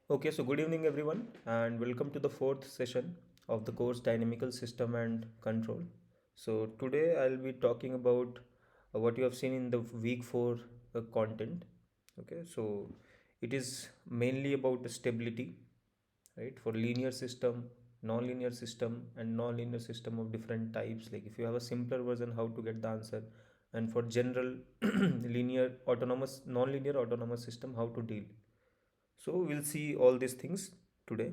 Okay, so good evening everyone, and welcome to the fourth session of the course Dynamical System and Control. So today I'll be talking about what you have seen in the week 4 content. Okay, so it is mainly about the stability, right? For linear system, non-linear system, and non-linear system of different types. Like if you have a simpler version, how to get the answer, and for general linear autonomous, non-linear autonomous system, how to deal. So we'll see all these things today.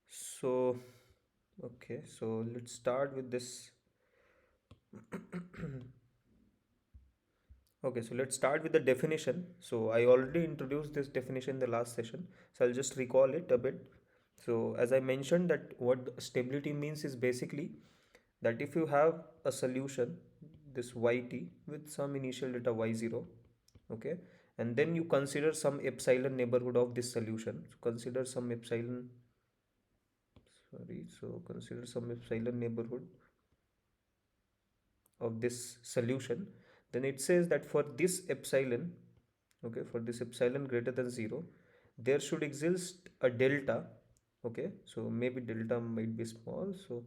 So okay, so let's start with this. Okay, so let's start with the definition. So I already introduced this definition in the last session, so I'll just recall it a bit. So as I mentioned, that what stability means is basically that if you have a solution, this yt with some initial data y0, okay, and then you consider some epsilon neighborhood of this solution. So consider some epsilon, sorry, so consider some epsilon neighborhood of this solution. Then it says that for this epsilon, okay, for this epsilon greater than 0, there should exist a delta. Okay, so maybe delta might be small, so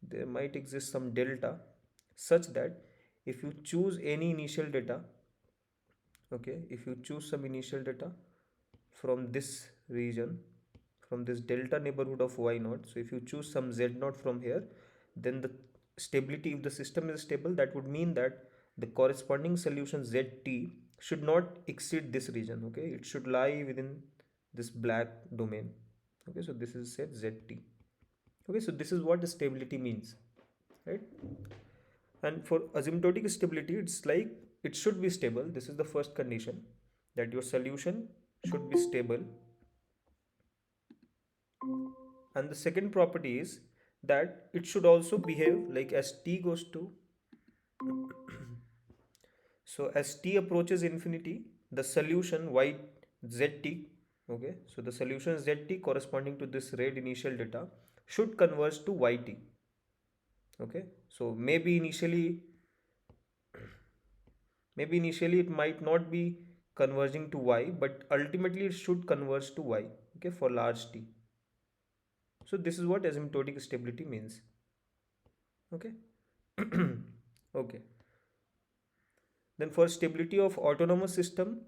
there might exist some delta such that if you choose any initial data, okay, if you choose some initial data from this region, from this delta neighborhood of y naught, so if you choose some z naught from here, then the stability, if the system is stable, that would mean that the corresponding solution zt should not exceed this region. Okay, it should lie within this black domain. Okay, so this is said zt. Okay, so this is what the stability means, right? And for asymptotic stability, it's like it should be stable. This is the first condition, that your solution should be stable. And the second property is that it should also behave like as t goes to, so as t approaches infinity, the solution y zt, okay, so the solution zt corresponding to this red initial data should converge to yt. Okay, so maybe initially it might not be converging to y, but ultimately it should converge to y, okay, for large t. So this is what asymptotic stability means. Okay. Okay, then for stability of autonomous system,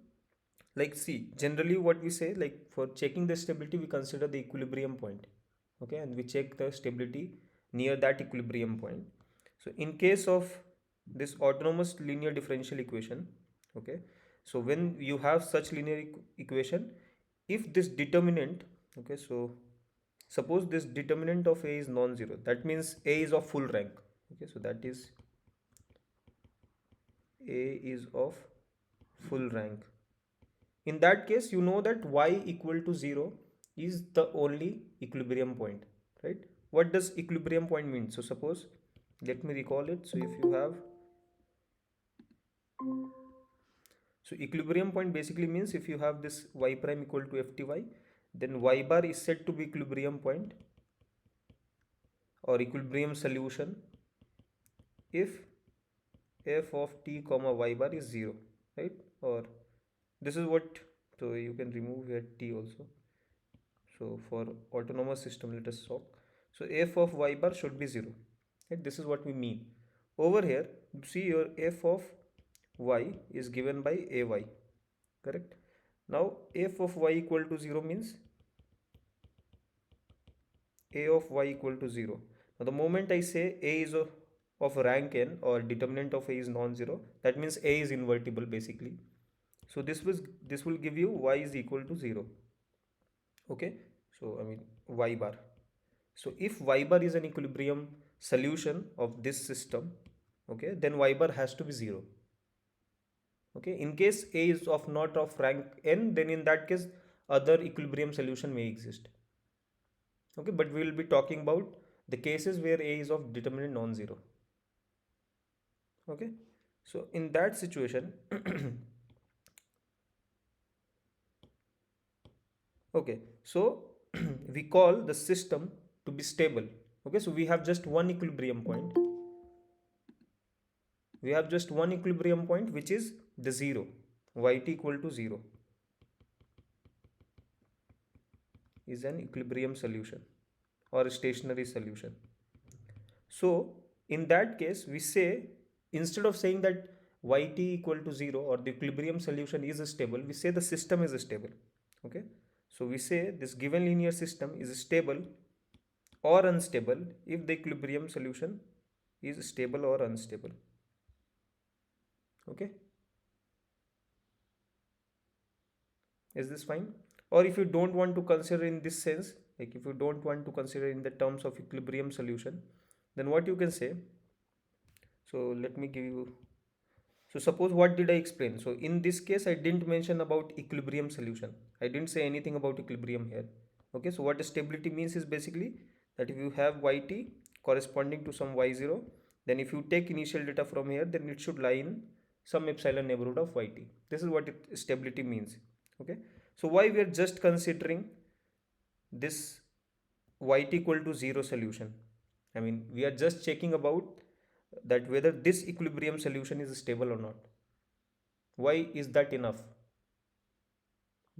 like see, generally what we say, like for checking the stability we consider the equilibrium point. Okay, and we check the stability near that equilibrium point. So in case of this autonomous linear differential equation, okay, so when you have such linear equation, if this determinant, okay, so suppose this determinant of a is non-zero, that means a is of full rank. Okay, so that is a is of full rank. In that case, you know that y equal to 0 is the only equilibrium point, right? What does equilibrium point mean? So suppose, let me recall it. So if you have, so equilibrium point basically means if you have this y prime equal to fty, then y bar is said to be equilibrium point or equilibrium solution if f of t comma y bar is 0, right? Or this is what, so you can remove here t also. So for autonomous system, let us talk. So f of y bar should be 0. Right? This is what we mean. Over here, see your f of y is given by ay. Correct? Now f of y equal to 0 means a of y equal to 0. Now the moment I say a is of rank n or determinant of a is non-zero, that means a is invertible basically. So this will give you y is equal to 0. Okay, so I mean y bar. So if y bar is an equilibrium solution of this system, okay, then y bar has to be 0. Okay, in case a is of not of rank n, then in that case other equilibrium solution may exist. Okay, but we will be talking about the cases where a is of determinant non-zero. Okay, so in that situation, okay, so we call the system to be stable. Okay, so we have just one equilibrium point. We have just one equilibrium point, which is the 0, yt equal to 0. is an equilibrium solution or a stationary solution. So in that case, we say, instead of saying that yt equal to 0 or the equilibrium solution is stable, we say the system is stable. Okay, so we say this given linear system is stable or unstable if the equilibrium solution is stable or unstable. Okay, is this fine? Or if you don't want to consider in this sense, like if you don't want to consider in the terms of equilibrium solution, then what you can say, so let me give you, so suppose, what did I explain? So in this case I didn't mention about equilibrium solution, I didn't say anything about equilibrium here. Okay, so what stability means is basically that if you have yt corresponding to some y0, then if you take initial data from here, then it should lie in some epsilon neighborhood of yt. This is what stability means. Okay, so why we are just considering this yt equal to 0 solution? I mean, we are just checking about that whether this equilibrium solution is stable or not. Why is that enough?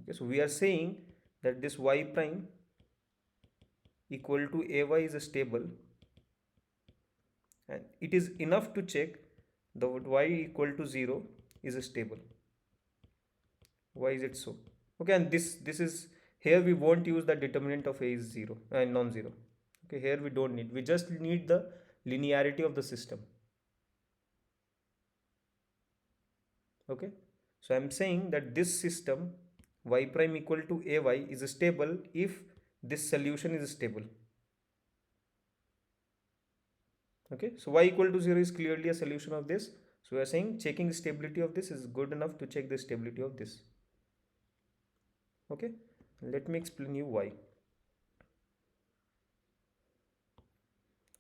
Okay, so we are saying that this y prime equal to ay is stable, and it is enough to check the y equal to 0 is stable. Why is it so? Okay, and this is, here we won't use the determinant of a is 0 and non-zero. Okay, here we don't need, we just need the linearity of the system. Okay, so I'm saying that this system y prime equal to ay is stable if this solution is stable. Okay, so y equal to 0 is clearly a solution of this, so we are saying checking stability of this is good enough to check the stability of this. Okay, let me explain you why.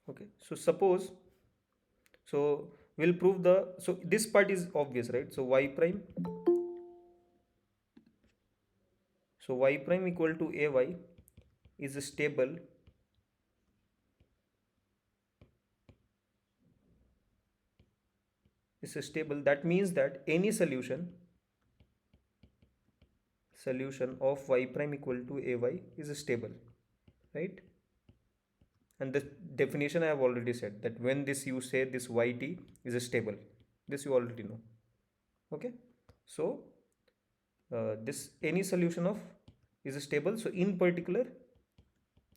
Okay, so suppose, so we'll prove the, so this part is obvious, right? So y prime, so y prime equal to ay is stable that means that any solution of y prime equal to ay is stable, right? And the definition I have already said, that when this you say this yt is stable, this you already know. Okay, so this any solution of is stable, so in particular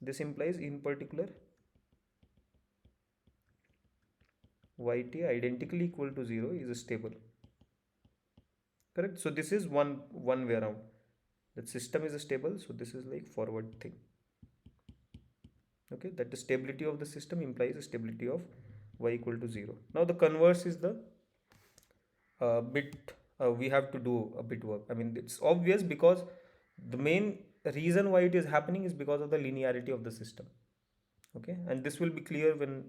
this implies in particular yt identically equal to 0 is stable. Correct, so this is one way around, that system is stable, so this is like forward thing. Okay, that the stability of the system implies a stability of y equal to 0. Now the converse is the bit, we have to do a bit work. I mean, it's obvious because the main reason why it is happening is because of the linearity of the system. Okay, and this will be clear when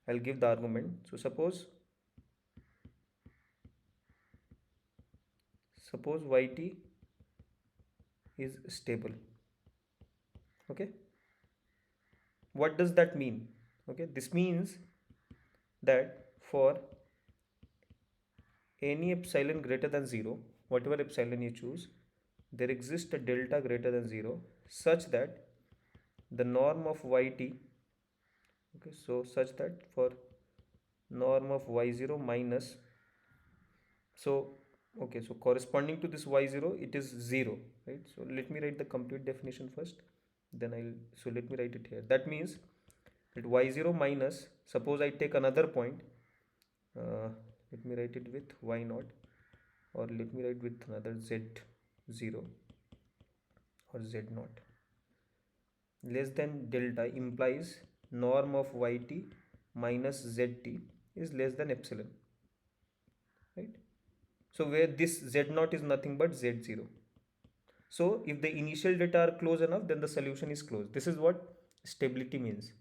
I'll give the argument. So suppose yt is stable. Okay, what does that mean? Okay, this means that for any epsilon greater than 0, whatever epsilon you choose, there exists a delta greater than 0 such that the norm of yt, okay, so such that for norm of y0 minus, so okay, so corresponding to this y0 it is 0, right? So let me write the complete definition first, then I'll, so let me write it here. That means that y0 minus, suppose I take another point, let me write it with y0, or let me write with another z0 or z0, less than delta implies norm of yt minus zt is less than epsilon, right? So where this z0 is nothing but z0. So if the initial data are close enough, then the solution is closed. This is what stability means.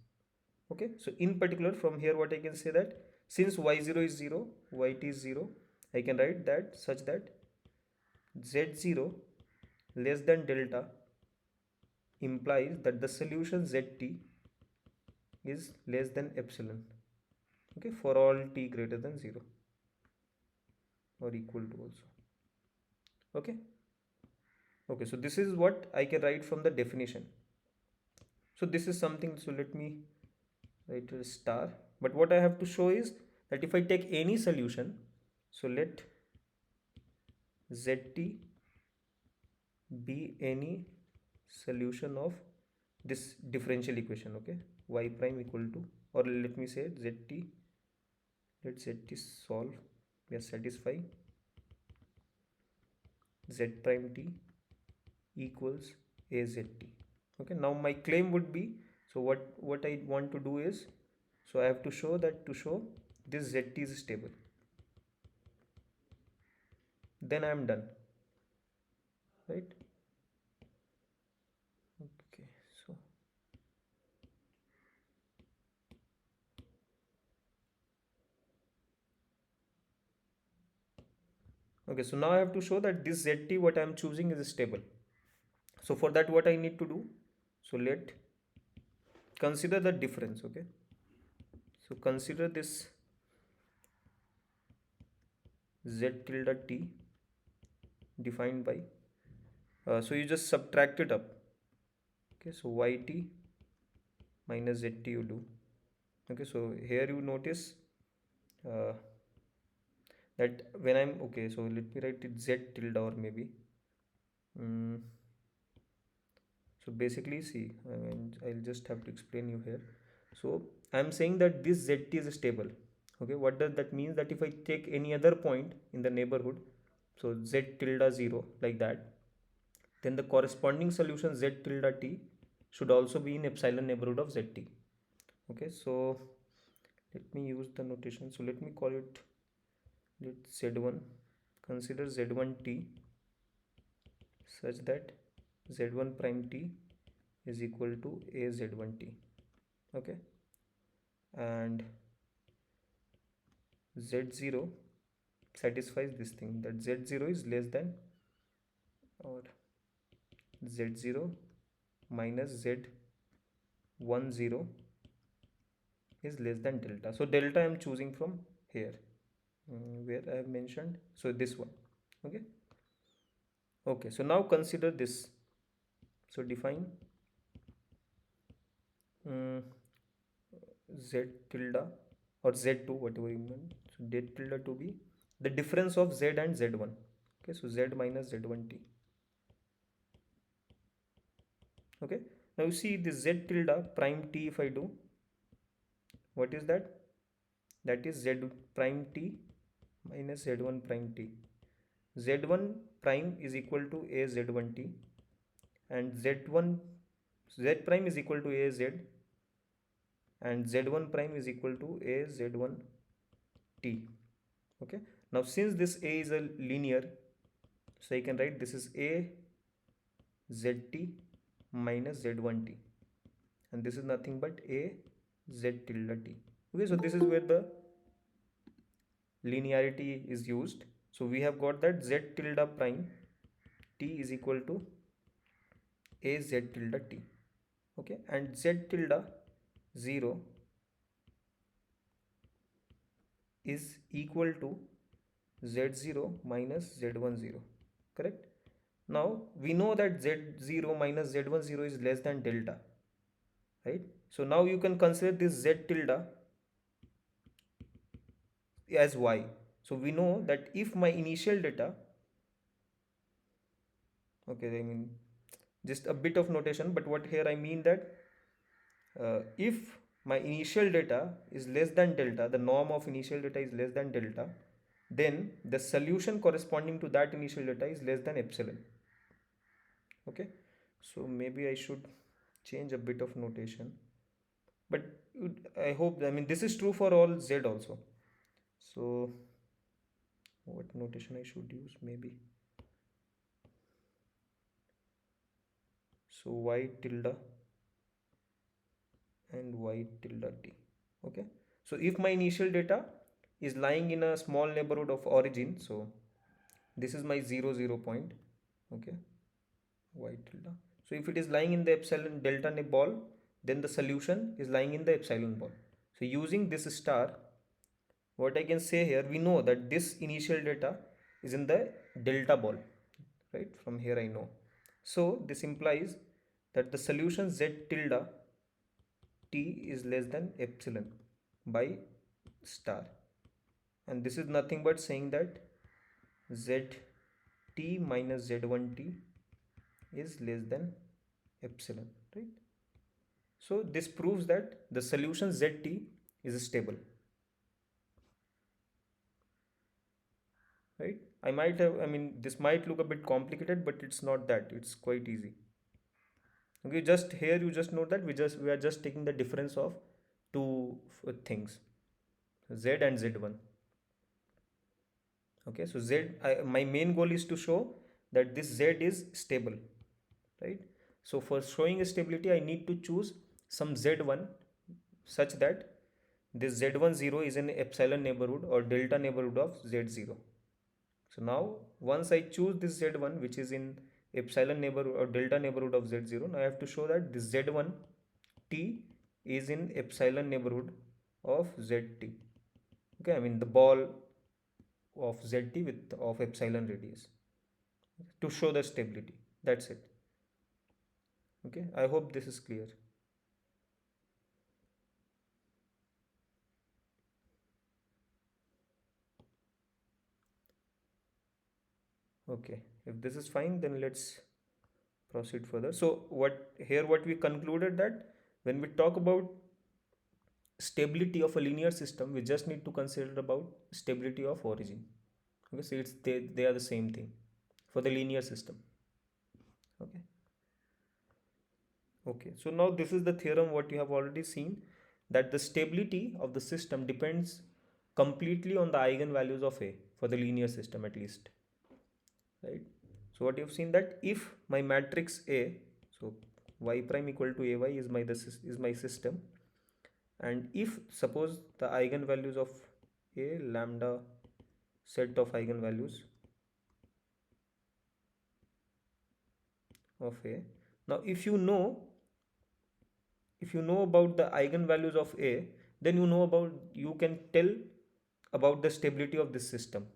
Okay, so in particular from here what I can say, that since y0 is 0, yt is 0, I can write that such that z0 less than delta implies that the solution zt is less than epsilon. Okay, for all t greater than 0 or equal to also. Okay, okay, so this is what I can write from the definition. So this is something, so let me write a star. But what I have to show is that if I take any solution, so let zt be any solution of this differential equation, okay, y prime equal to, or let me say zt, let zt solve, we are satisfy z prime t equals AZT. Okay, now my claim would be, so what I want to do is, so I have to show that, to show this ZT is stable, then I am done, right? Okay, so okay, so now I have to show that this ZT what I am choosing is stable. So for that what I need to do, so let consider the difference, okay, so consider this Z tilde T defined by, so you just subtract it up, okay, so YT minus ZT you do, okay, so here you notice uh, that when I'm, okay, so let me write it Z tilde, or maybe so basically see, I mean, I'll just have to explain you here. So I'm saying that this ZT is stable, okay, what does that mean? That if I take any other point in the neighborhood, so Z tilde 0 like that, then the corresponding solution Z tilde T should also be in epsilon neighborhood of ZT. Okay, so let me use the notation, so let me call it, let Z1, consider Z1 T such that Z1 prime T is equal to a Z1 T, okay, and Z0 satisfies this thing, that Z0 is less than, or Z0 minus Z10 is less than delta. So delta I am choosing from here, where I have mentioned, so this one, okay. Okay, so now consider this, so define um, Z tilde or Z2, whatever you mean, so Z tilde to be the difference of Z and Z1, okay, so Z minus Z1T, okay. Now you see this Z tilde prime T, if I do, what is that? That is Z prime T minus Z1 prime T. Z1 prime is equal to a Z1T, and Z prime is equal to a Z, and Z1 prime is equal to a Z1T, okay. Now since this a is a linear, so I can write this is a ZT minus Z1T, and this is nothing but a Z tilde T, okay. So this is where the linearity is used. So we have got that Z tilde prime T is equal to a Z tilde T, okay, and Z tilde 0 is equal to Z0 minus Z10, correct? Now we know that Z0 minus Z10 is less than delta, right? So now you can consider this Z tilde as Y. So we know that if my initial data, okay, I mean just a bit of notation, but what here I mean that if my initial data is less than delta, the norm of initial data is less than delta, then the solution corresponding to that initial data is less than epsilon, okay. So maybe I should change a bit of notation, but I hope, I mean this is true for all Z also. So what notation I should use, maybe, so Y tilde and Y tilde T, okay. So if my initial data is lying in a small neighborhood of origin, so this is my 0 point, okay, Y tilde. So if it is lying in the epsilon delta ball, then the solution is lying in the epsilon ball. So using this star, what I can say here, we know that this initial data is in the delta ball, right? From here I know. So this implies that the solution Z tilde t is less than epsilon by star, and this is nothing but saying that zt minus z1t is less than epsilon, right? So this proves that the solution zt is stable, right? I mean, this might look a bit complicated, but it's not that. It's quite easy. Okay, just here you just note that we are just taking the difference of two things, z and z1. Okay, so my main goal is to show that this z is stable, right? So for showing stability, I need to choose some z1 such that this z1 0 is in epsilon neighborhood or delta neighborhood of z0. So now once I choose this z1 which is in epsilon neighborhood or delta neighborhood of z0, now I have to show that this z1 t is in epsilon neighborhood of zt. Okay, I mean the ball of zt with of epsilon radius to show the stability. That's it. Okay, I hope this is clear. Okay, if this is fine, then let's proceed further. So what we concluded that when we talk about stability of a linear system, we just need to consider about stability of origin. Okay, so they are the same thing for the linear system. Okay. Okay, so now this is the theorem what you have already seen, that the stability of the system depends completely on the eigenvalues of A for the linear system at least, right? So what you've seen that if my matrix A, so y prime equal to ay is my system, and if suppose the eigenvalues of A lambda set of eigenvalues of A, now if you know about the eigenvalues of A, then you can tell about the stability of this system.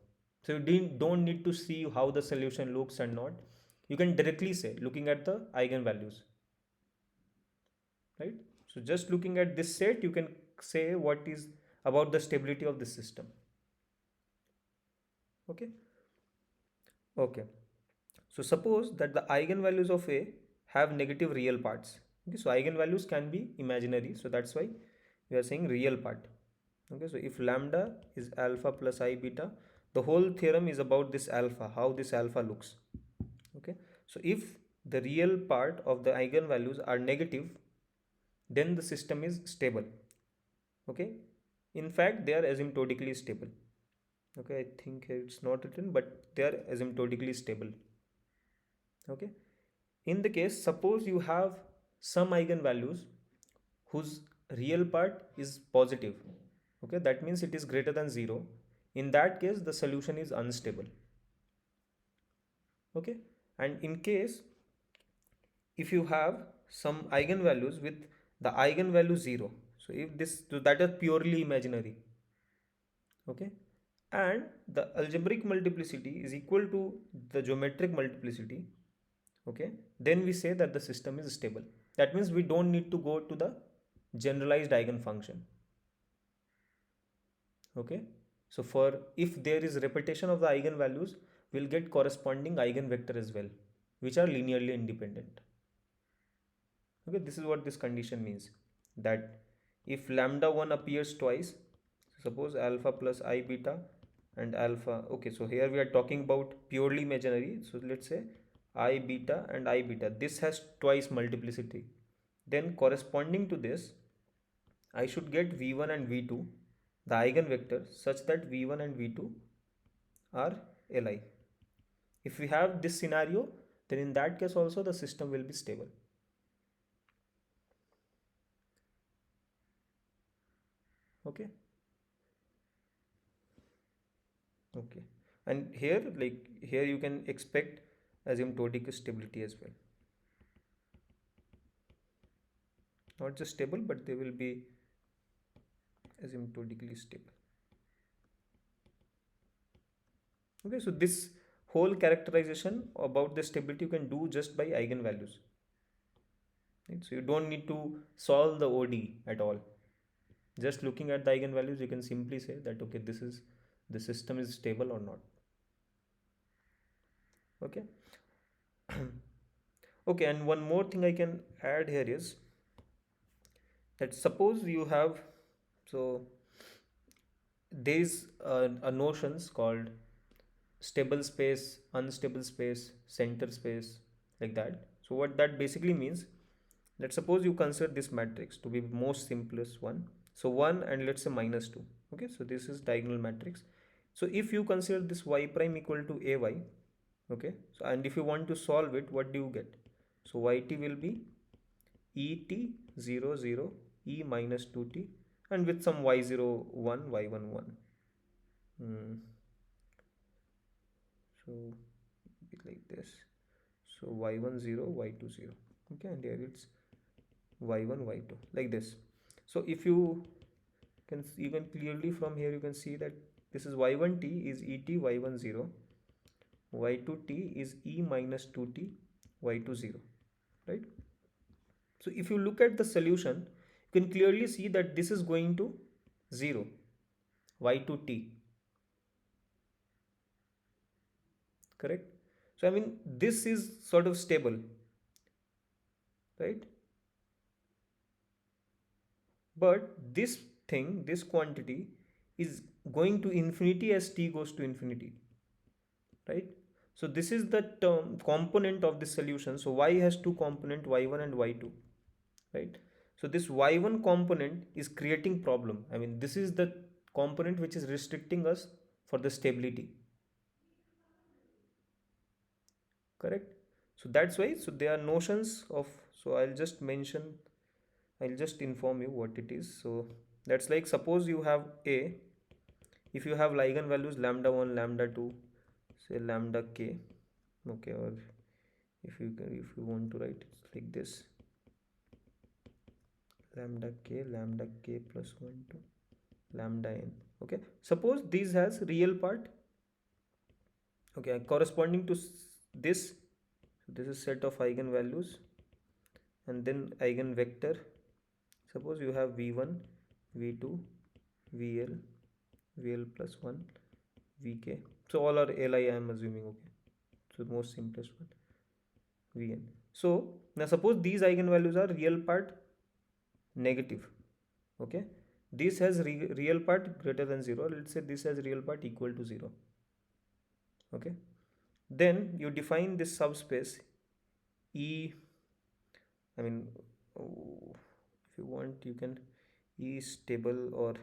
So you don't need to see how the solution looks and not. You can directly say looking at the eigenvalues, right? So just looking at this set, you can say what is about the stability of the system. Okay. Okay. So suppose that the eigenvalues of A have negative real parts. Okay, so eigenvalues can be imaginary, so that's why we are saying real part. Okay, so if lambda is alpha plus I beta, the whole theorem is about this alpha, how this alpha looks. Okay, so if the real part of the eigenvalues are negative, then the system is stable. Okay, in fact, they are asymptotically stable. Okay, I think it's not written, but they are asymptotically stable. Okay, in the case, suppose you have some eigenvalues whose real part is positive. Okay, that means it is greater than 0. In that case, the solution is unstable. Okay, and in case if you have some eigenvalues with the eigenvalue 0, so if this, so that is purely imaginary. Okay, and the algebraic multiplicity is equal to the geometric multiplicity. Okay, then we say that the system is stable. That means we don't need to go to the generalized eigenfunction. Okay, so for if there is repetition of the eigenvalues, we'll get corresponding eigenvector as well, which are linearly independent. Okay, this is what this condition means, that if lambda 1 appears twice, suppose alpha plus I beta and alpha. Okay, so here we are talking about purely imaginary, so let's say I beta and I beta, this has twice multiplicity, then corresponding to this I should get v1 and v2, the eigenvector, such that v1 and v2 are li. If we have this scenario, then in that case also the system will be stable. Okay. Okay, and here, like here you can expect asymptotic stability as well. Not just stable, but they will be asymptotically stable. Okay, so this whole characterization about the stability you can do just by eigenvalues. right? So you don't need to solve the ODE at all. Just looking at the eigenvalues, you can simply say that okay, this is the system is stable or not. Okay. Okay, and one more thing I can add here is that suppose you have, so there is a notions called stable space, unstable space, center space, like that. So what that basically means, let's suppose you consider this matrix to be most simplest one. So 1 and let's say minus 2. Okay, so this is diagonal matrix. So if you consider this y prime equal to ay, okay, so and if you want to solve it, what do you get? So yt will be et 0 0 e minus 2t, and with some y0 1 y1 1. Hmm. So be like this. So y1 0 y2 0. Okay, and here it's y1 y2 like this. So if you can clearly from here you can see that this is y1t is et y1 0, y2t is e minus 2t y2 0, right? So if you look at the solution, you can clearly see that this is going to 0, y2t, correct? So I mean this is sort of stable, right? But this thing, this quantity is going to infinity as t goes to infinity, right? So this is the term component of the solution. So y has two component, y1 and y2, right? So this y1 component is creating problem. I mean this is the component which is restricting us for the stability, correct? So that's why, so there are notions of, so I'll just inform you what it is. So that's like suppose you have a, if you have eigenvalues lambda 1 lambda 2, say lambda k, okay, or if you want to write it like this, lambda k plus 1 to lambda n. Okay, suppose these has real part, okay, corresponding to this. So this is set of eigenvalues and then eigenvector. Suppose you have v1 v2 vl vl plus 1 vk. So all are li I am assuming, okay. So most simplest one vn. So now suppose these eigenvalues are real part negative, okay, this has real part greater than 0, let's say this has real part equal to 0, okay. Then you define this subspace e, I mean, if you want you can e stable, or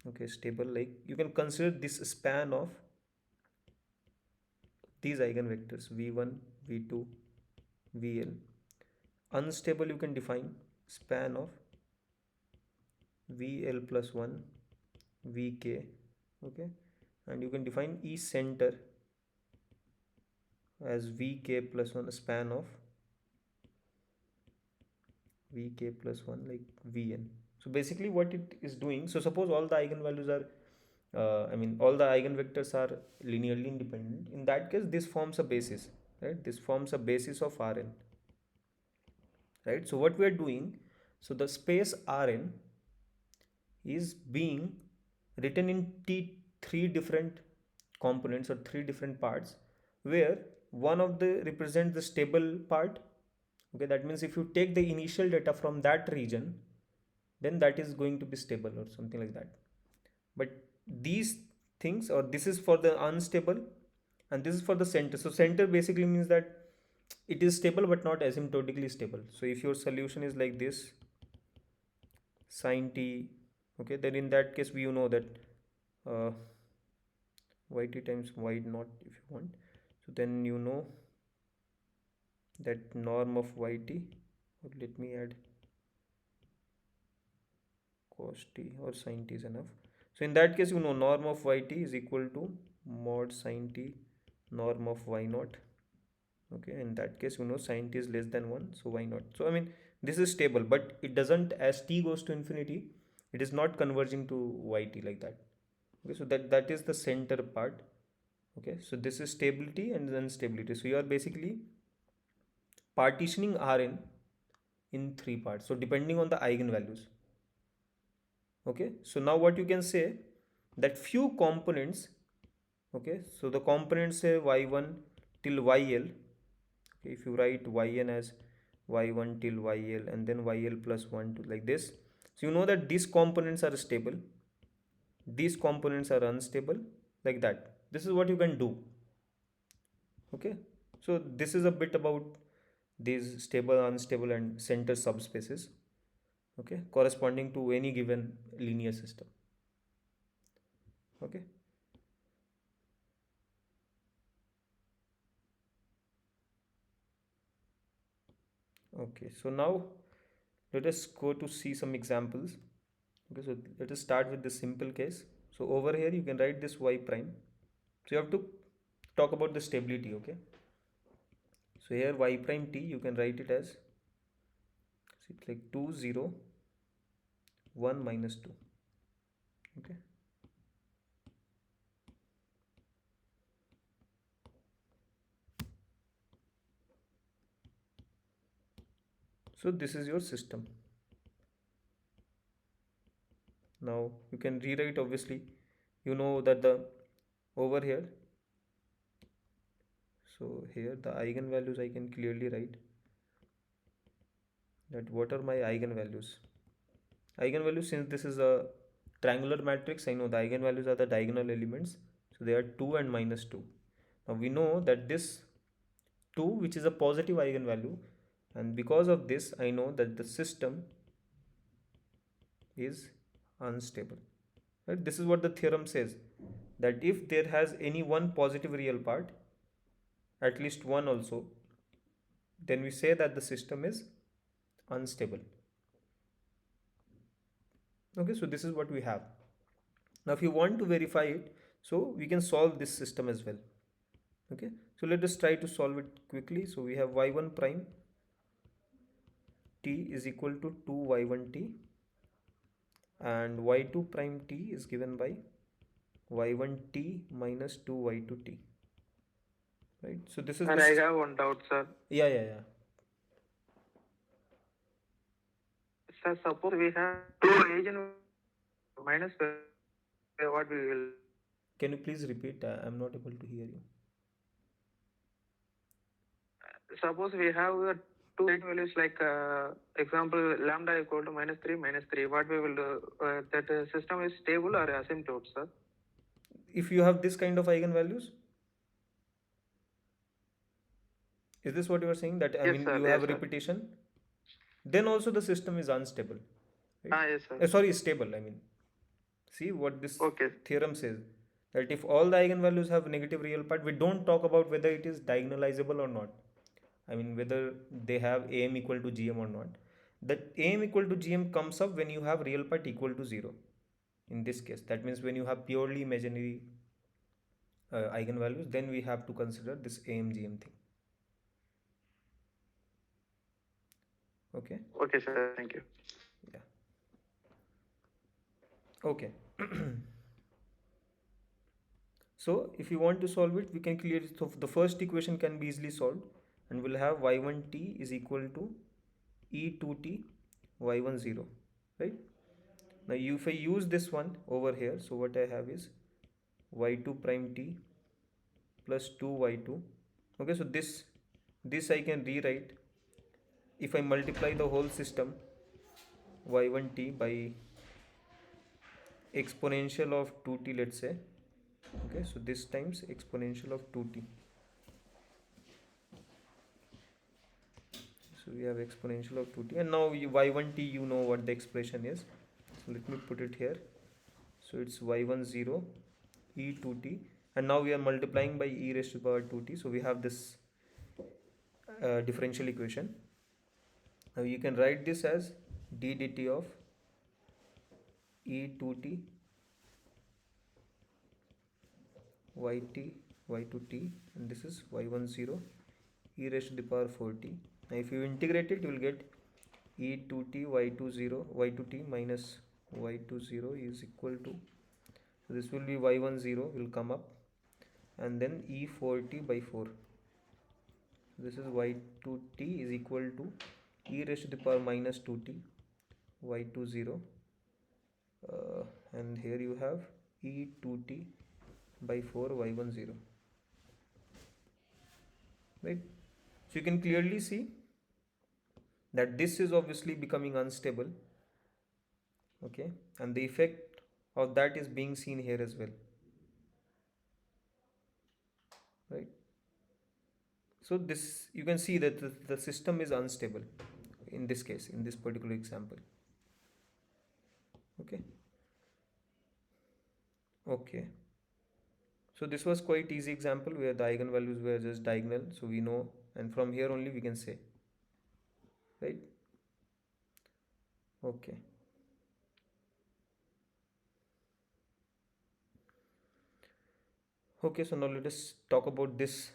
okay, stable, like you can consider this span of these eigenvectors v1 v2 vl. Unstable you can define span of vl plus 1 vk, okay, and you can define e center as vk plus 1 span of vk plus 1 like vn. So basically what it is doing, so suppose all the eigenvalues are I mean all the eigenvectors are linearly independent, in that case this forms a basis, right? This forms a basis of Rn, right? So what we are doing, so the space Rn is being written in three different components or three different parts, where one of the represents the stable part, okay, that means if you take the initial data from that region, then that is going to be stable or something like that. But these things, or this is for the unstable and this is for the center. So center basically means that it is stable but not asymptotically stable. So if your solution is like this, sine t, okay, then in that case we know that uh, yt times y naught if you want. So then you know that norm of yt, or let me add cos t or sin t is enough. So in that case you know norm of yt is equal to mod sin t norm of y naught, okay. In that case you know sin t is less than 1, so y naught. So I mean this is stable, but it doesn't, as t goes to infinity it is not converging to yt like that, okay. So that is the center part, okay. So this is stability and then stability. So you are basically partitioning Rn in three parts. So depending on the eigenvalues. Okay, so now what you can say, that few components, okay, so the components say y1 till yl. Okay, if you write yn as y1 till yl and then yl plus 1 to like this, so you know that these components are stable, these components are unstable, like that. This is what you can do. Okay, so this is a bit about these stable, unstable and center subspaces, okay, corresponding to any given linear system. Okay, okay, so now let us go to see some examples. Okay, so let us start with this simple case. So over here you can write this y prime. So you have to talk about the stability. Okay, so here y prime t, you can write it as, so it's like 2 0 1 minus 2. Okay, so this is your system. Now you can rewrite, obviously you know that the over here, so here the eigenvalues I can clearly write, that what are my eigenvalues. Eigenvalues, since this is a triangular matrix, I know the eigenvalues are the diagonal elements, so they are 2 and minus 2. Now we know that this 2, which is a positive eigenvalue, and because of this I know that the system is unstable, right? This is what the theorem says, that if there has any one positive real part, at least one also, then we say that the system is unstable. Okay, so this is what we have. Now if you want to verify it, so we can solve this system as well. Okay, so let us try to solve it quickly. So we have y1 prime t is equal to 2y1t, and y2 prime t is given by y1t minus 2y2t, right? So this is Sir, I have one doubt, sir. Yeah. Sir, suppose we have two agent minus what we will. Can you please repeat? I'm not able to hear you. Suppose we have two eigenvalues like example lambda equal to minus 3. What we will do? That system is stable or asymptote, sir? If you have this kind of eigenvalues, is this what you are saying? That I Yes, mean sir. you Yes, have a sir. repetition, then also the system is unstable, right? Yes, sir. Sorry, stable. I mean, see what this Okay. theorem says, that if all the eigenvalues have negative real part, we don't talk about whether it is diagonalizable or not. I mean whether they have am equal to gm or not. That am equal to gm comes up when you have real part equal to 0. In this case, that means when you have purely imaginary eigenvalues, then we have to consider this am gm thing. Okay. Okay, sir. Thank you. Yeah. Okay. So if you want to solve it, we can clearly, so the first equation can be easily solved, and we'll have y1t is equal to e2t y10, right? Now if I use this one over here, so what I have is y2 prime t plus 2y2. Okay, so this I can rewrite, if I multiply the whole system y1t by exponential of 2t, let's say. Okay, so this times exponential of 2t. So we have exponential of 2t, and now y1t, you know what the expression is, so let me put it here. So it's y10 e2t, and now we are multiplying by e raised to the power 2t, so we have this differential equation. Now you can write this as d dt of e2t yt y2t, and this is y10 e raised to the power 4t. Now if you integrate it, you will get e2t y2t minus y20 is equal to, so this will be y10 will come up, and then e4t by 4. This is y2t is equal to e raised to the power minus 2t y2 0, and here you have e 2t by 4 y1 0, right? So you can clearly see that this is obviously becoming unstable, okay, and the effect of that is being seen here as well, right? So this, you can see that the system is unstable in this case, in this particular example, okay. Okay, so this was quite easy example where the eigenvalues were just diagonal, so we know, and from here only we can say, right? Okay. Okay, so now let us talk about this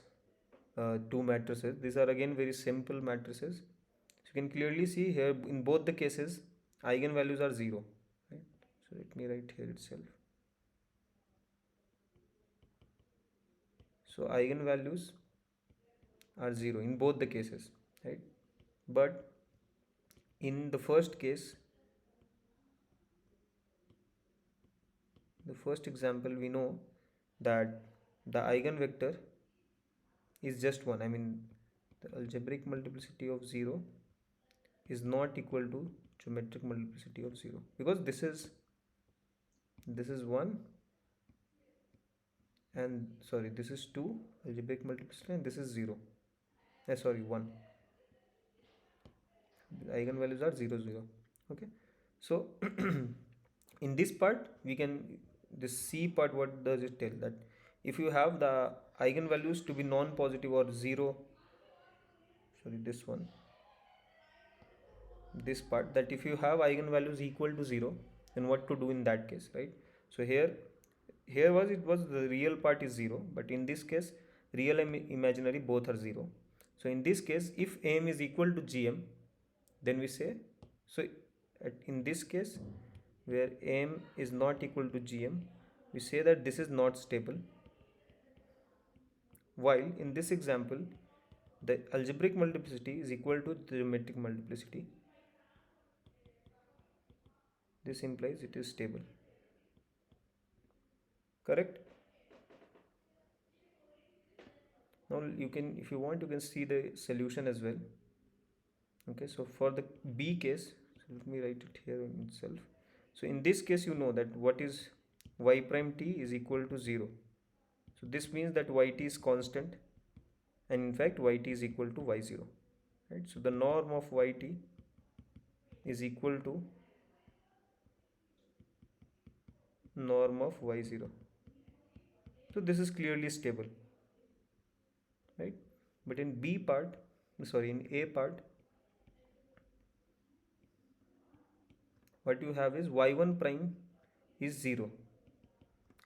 two matrices. These are again very simple matrices. So you can clearly see here in both the cases eigenvalues are 0, right? So let me write here itself. So eigenvalues are 0 in both the cases, right? But in the first case, the first example, we know that the eigenvector is just 1. I mean, the algebraic multiplicity of 0 is not equal to geometric multiplicity of 0, because this is 1, and sorry, this is 2 algebraic multiplicity, and this is 0, sorry, 1. The eigenvalues are 0 0, okay. So in this part we can, this C part, what does it tell? That if you have the eigenvalues to be non-positive or 0, sorry, this part, that if you have eigenvalues equal to 0, then what to do in that case, right? So here was, it was the real part is 0, but in this case real and imaginary both are 0. So in this case, if m is equal to gm, then we say, so in this case where m is not equal to gm, we say that this is not stable, while in this example the algebraic multiplicity is equal to the geometric multiplicity. This implies it is stable, correct? Now you can, if you want, you can see the solution as well. Okay, so for the B case, so let me write it here in itself. So in this case, you know that what is y prime t is equal to 0. So this means that yt is constant, and in fact yt is equal to y0, right? So the norm of yt is equal to norm of y0. So this is clearly stable, right? But in B part, sorry, in A part, what you have is y1 prime is 0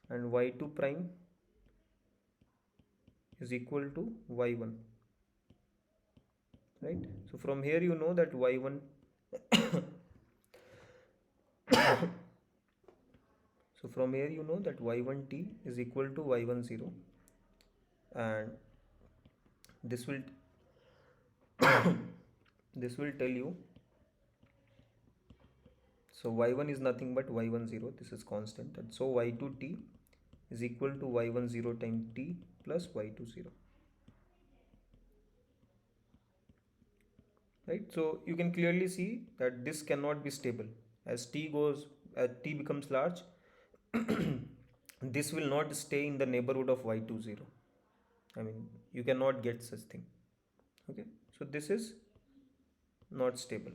and y2 prime is equal to y1, right? So from here you know that y1 so from here you know that y1t is equal to y10, and this will this will tell you, so y1 is nothing but y10, this is constant, and so y2t is equal to y10 times t plus y20, right? So you can clearly see that this cannot be stable. As t becomes large, this will not stay in the neighborhood of y20. I mean, you cannot get such thing, okay. So this is not stable,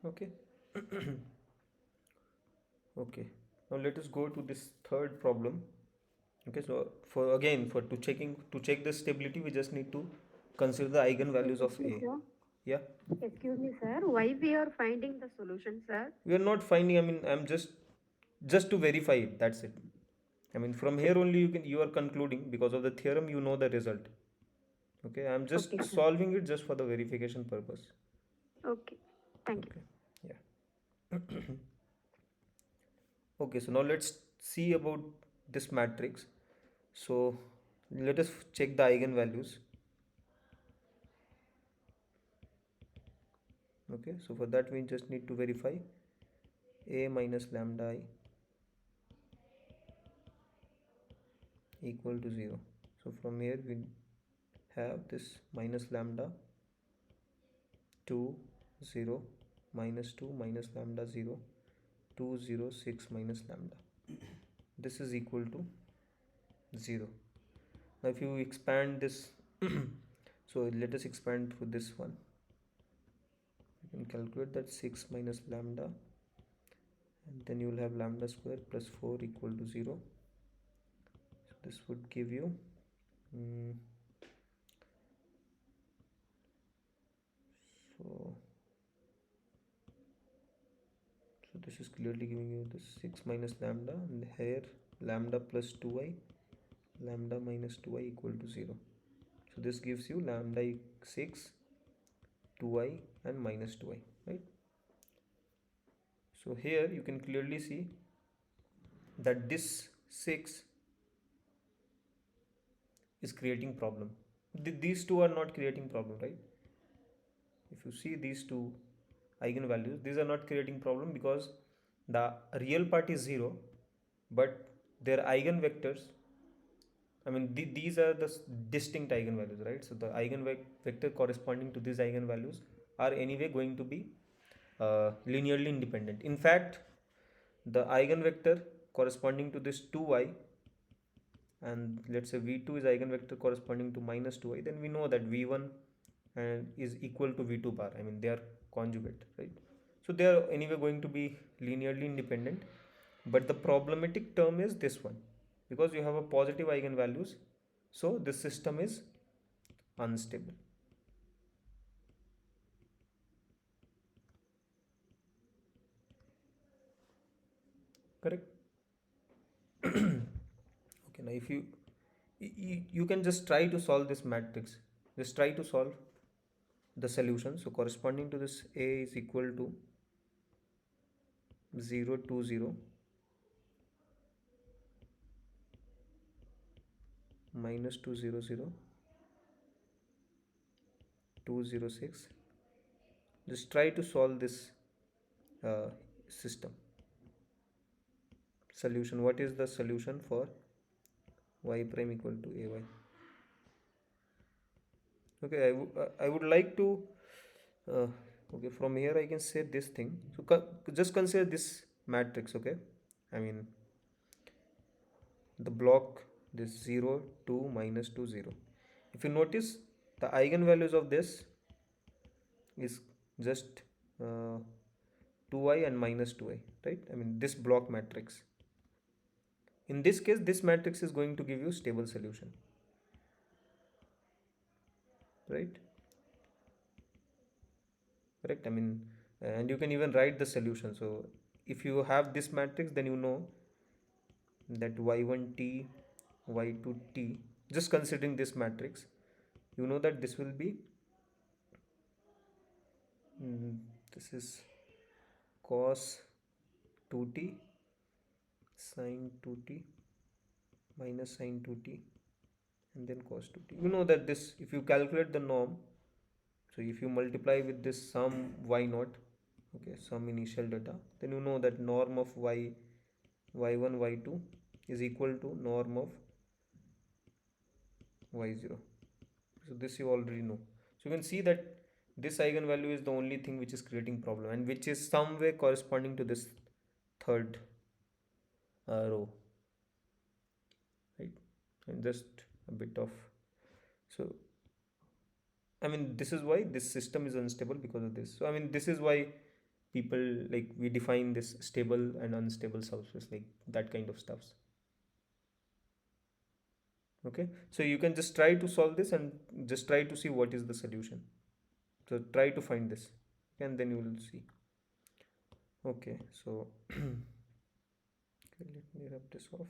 okay. Okay, now let us go to this third problem. Okay, so for again, for to check the stability, we just need to consider the eigenvalues of Excuse me, A. sir. Yeah, Excuse me, sir. Why we are finding the solution, sir? we are not finding, I mean, I'm just to verify it, that's it. I mean, from here only you are concluding, because of the theorem you know the result. Okay, I'm Okay, just sir. solving it just for the verification purpose. Okay. Thank you. Okay, yeah. Okay, so now let's see about this matrix. So let us check the eigenvalues. Okay, so for that we just need to verify a minus lambda I equal to 0. So from here we have this minus lambda 2 0 minus 2 minus lambda 0 2 0 6 minus lambda. This is equal to 0. Now if you expand this so let us expand for this one. You can calculate that 6 minus lambda, and then you will have lambda square plus 4 equal to 0. So this would give you so so this is clearly giving you this 6 minus lambda, and here lambda plus 2i, lambda minus 2i equal to 0. So this gives you lambda 6, 2i and minus 2i, right? So here you can clearly see that this 6 is creating problem. These two are not creating problem, right? If you see these two eigenvalues, these are not creating problem because the real part is 0, but their eigenvectors, I mean these are the distinct eigenvalues, right? So the eigenvector corresponding to these eigenvalues are anyway going to be linearly independent. In fact, the eigenvector corresponding to this 2i, and let's say v2 is eigenvector corresponding to minus 2i, then we know that v1 and is equal to v2 bar. I mean they are conjugate, right? So they are anyway going to be linearly independent. But the problematic term is this one, because you have a positive eigenvalues, so this system is unstable. Correct? Okay, now if you can just try to solve this matrix, just try to solve the solution. So corresponding to this a is equal to 0 2 0 minus 2 0 0 2 0 6. Just try to solve this system solution. What is the solution for y prime equal to ay? Okay, I would like to uh, okay, from here I can say this thing. So just consider this matrix. Okay, I mean the block, this 0 2 minus 2 0. If you notice, the eigenvalues of this is just 2i and minus 2i, right? I mean this block matrix. In this case, this matrix is going to give you stable solution, right? Correct? I mean, and you can even write the solution. So if you have this matrix, then you know that y1t, y2t, just considering this matrix, you know that this will be this is cos 2t sin 2t minus sin 2t and then cos 2t. You know that this, if you calculate the norm, so if you multiply with this sum y naught, okay, some initial data, then you know that norm of y1 y2 is equal to norm of y0. So this you already know. So you can see that this eigenvalue is the only thing which is creating problem, and which is some way corresponding to this third row, right? And just a bit of, so I mean this is why this system is unstable, because of this. So I mean this is why people, like, we define this stable and unstable subspace, like that kind of stuffs. Okay, so you can just try to solve this and just try to see what is the solution. So try to find this and then you will see. Okay, so okay, let me rub this off.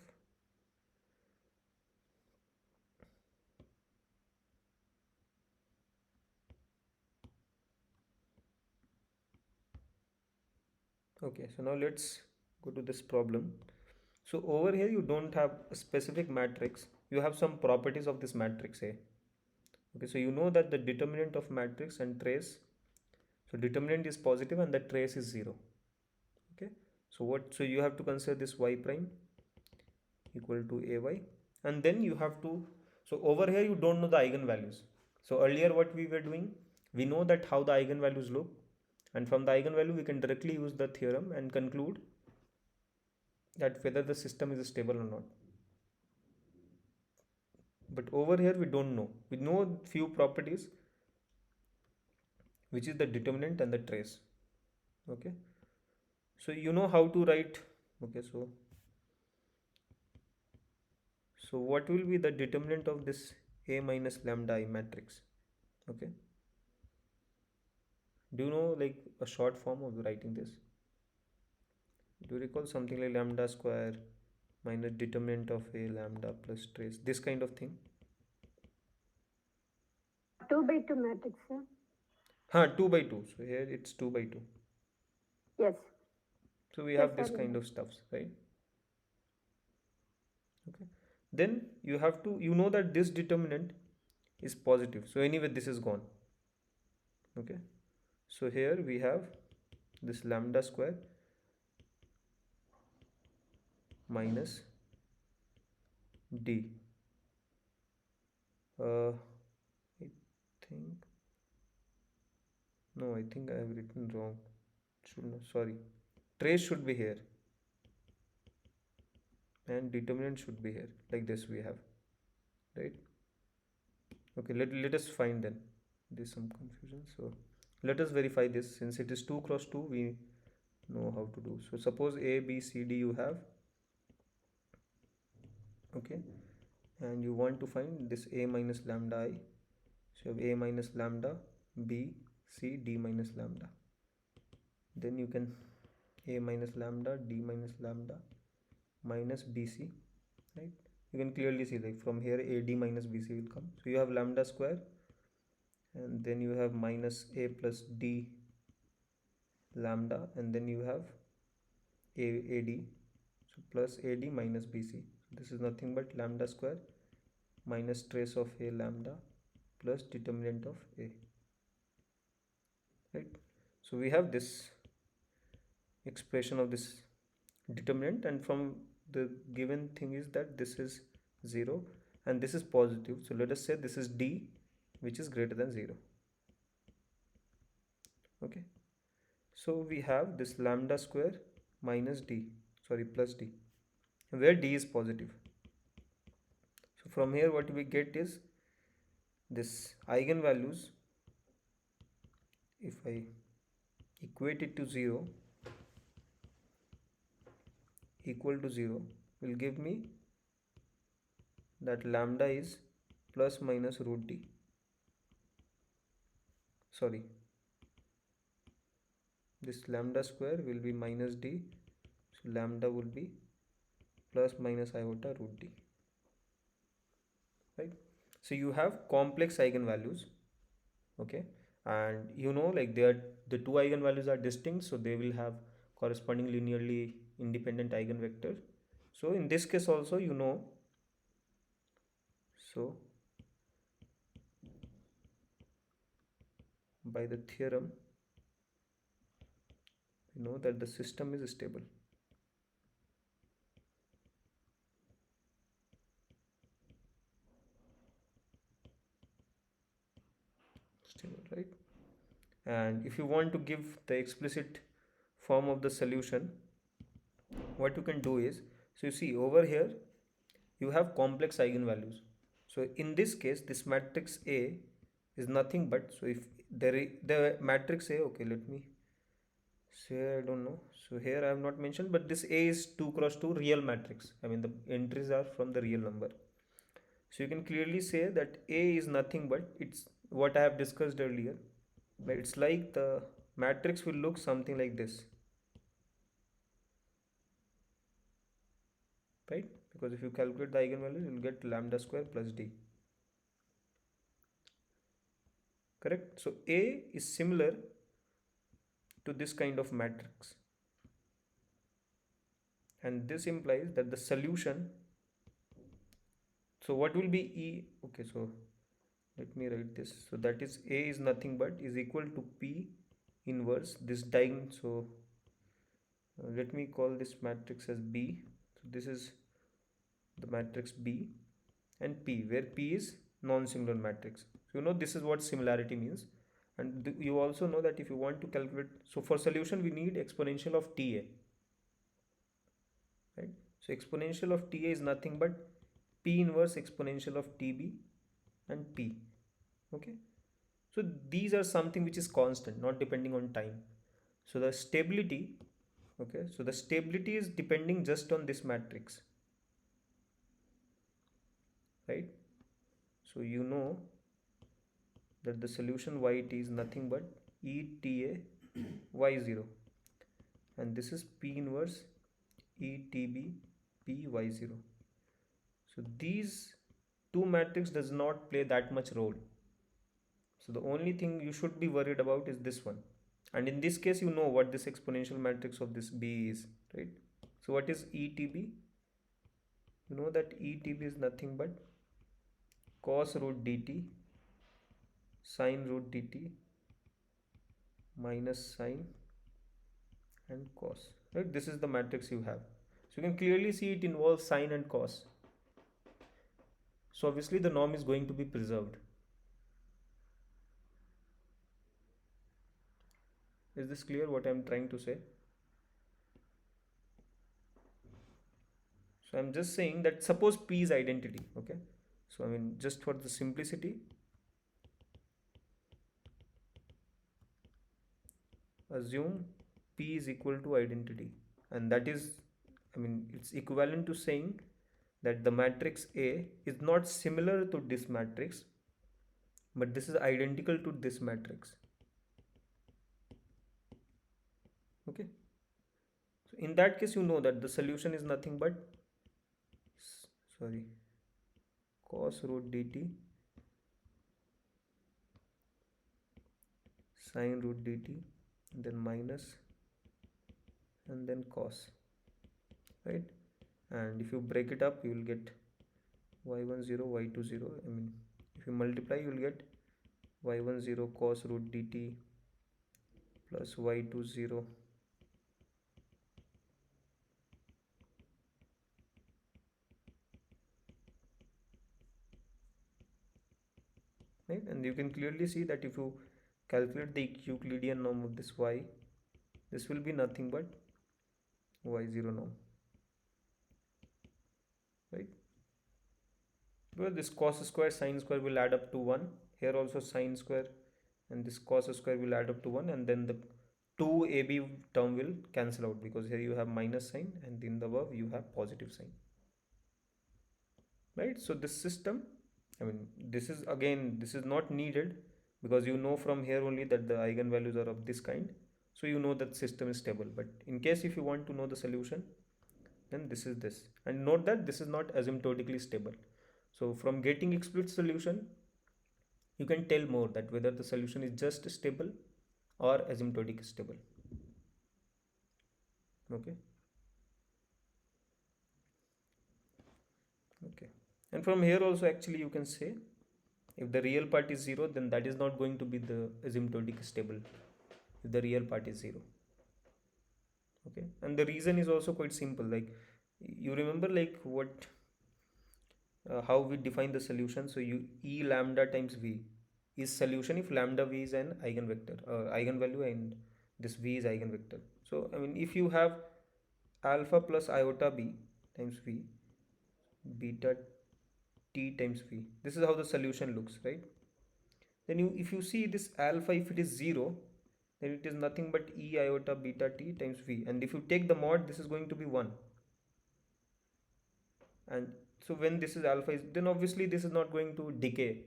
Okay, so now let's go to this problem. So over here you don't have a specific matrix, you have some properties of this matrix A. Okay, so you know that the determinant of matrix and trace, so determinant is positive and the trace is 0. Okay, so you have to consider this y prime equal to ay, and then you have to, so over here you don't know the eigenvalues. So earlier what we were doing, we know that how the eigenvalues look, and from the eigenvalue we can directly use the theorem and conclude that whether the system is stable or not. But over here we don't know, we know few properties, which is the determinant and the trace. Okay, so you know how to write. Okay, so what will be the determinant of this A minus lambda I matrix? Okay, do you know like a short form of writing this? Do you recall something like lambda square minus determinant of A lambda plus trace, this kind of thing? 2 by 2 matrix, sir. 2 by 2, so here it's 2 by 2. Yes. So we Yes, have this sir. kind of stuffs, right? Okay, then you have to, you know that this determinant is positive, so anyway this is gone. Okay, so here we have this lambda square minus d. I think, no, I think I have written wrong. Should not, sorry, trace should be here and determinant should be here, like this we have, right? Okay, let us find then, there's some confusion, so let us verify this. Since it is 2 cross 2, we know how to do. So suppose A B C D you have, okay, and you want to find this A minus lambda I, so you have A minus lambda B C D minus lambda, then you can A minus lambda D minus lambda minus BC, right? You can clearly see like from here AD minus BC will come, so you have lambda square and then you have minus A plus D lambda, and then you have AD, so plus AD minus BC. This is nothing but lambda square minus trace of A lambda plus determinant of A, right? So we have this expression of this determinant, and from the given thing is that this is 0 and this is positive, so let us say this is D, which is greater than 0. Okay, so we have this lambda square minus D, sorry, plus D, where D is positive. So from here what we get is this eigenvalues, if I equate it to 0, equal to 0, will give me that lambda is plus minus root D, sorry, this lambda square will be minus D, so lambda will be plus minus iota root D, right? So you have complex eigenvalues, okay, and you know like they are, the two eigenvalues are distinct, so they will have corresponding linearly independent eigenvector. So in this case also, you know, so by the theorem we know that the system is stable. Stable, right? And if you want to give the explicit form of the solution, what you can do is, so you see over here you have complex eigenvalues. So in this case this matrix A is nothing but, so if the matrix A, okay, let me say, I don't know, so here I have not mentioned, but this A is 2 cross 2 real matrix, I mean the entries are from the real number. So you can clearly say that A is nothing but, it's what I have discussed earlier, but it's like the matrix will look something like this, right? Because if you calculate the eigenvalues, you'll get lambda square plus D, correct? So A is similar to this kind of matrix, and this implies that the solution, so what will be E? Okay, so let me write this. So that is A is nothing but is equal to P inverse this diagonal. So let me call this matrix as B. So this is the matrix B, and P, where P is non-similar matrix. So you know this is what similarity means, and you also know that if you want to calculate, so for solution we need exponential of TA, right? So exponential of TA is nothing but P inverse exponential of TB and P. Okay, so these are something which is constant, not depending on time. So the stability, okay, so the stability is depending just on this matrix, right? So you know that the solution yt is nothing but eta y0, and this is P inverse etb p y0. So these two matrix does not play that much role. So the only thing you should be worried about is this one, and in this case you know what this exponential matrix of this B is, right? So what is etb? You know that etb is nothing but cos root dt sine root dt minus sine and cos, right? This is the matrix you have. So you can clearly see it involves sine and cos, so obviously the norm is going to be preserved. Is this clear what I'm trying to say? So I'm just saying that suppose P is identity, okay? So I mean, just for the simplicity, assume P is equal to identity, and that is, I mean, it's equivalent to saying that the matrix A is not similar to this matrix, but this is identical to this matrix. Okay, so in that case you know that the solution is nothing but cos root dt sine root dt, then minus, and then cos, right? And if you break it up, you will get y10 y20. I mean, if you multiply, you will get y10 cos root dt plus y20, right? And you can clearly see that if you calculate the Euclidean norm of this y, this will be nothing but y0 norm, right? Because this cos square sine square will add up to 1, here also sine square and this cos square will add up to 1, and then the 2ab term will cancel out because here you have minus sign and in the above you have positive sign, right? So this system, I mean, this is again, this is not needed because you know from here only that the eigenvalues are of this kind, so you know that system is stable. But in case if you want to know the solution, then this is this, and note that this is not asymptotically stable. So from getting explicit solution, you can tell more that whether the solution is just stable or asymptotic stable. Okay. Okay. And from here also actually you can say if the real part is 0, then that is not going to be the asymptotic stable if the real part is 0. Okay. And the reason is also quite simple. Like you remember like what how we define the solution. So you E lambda times V is solution if lambda V is an eigenvector or eigenvalue and this V is eigenvector. So I mean if you have alpha plus iota B times V, beta T times V, this is how the solution looks, right? Then you if you see this alpha, if it is 0, then it is nothing but E iota beta T times V, and if you take the mod, this is going to be 1. And so when this is alpha is, then obviously this is not going to decay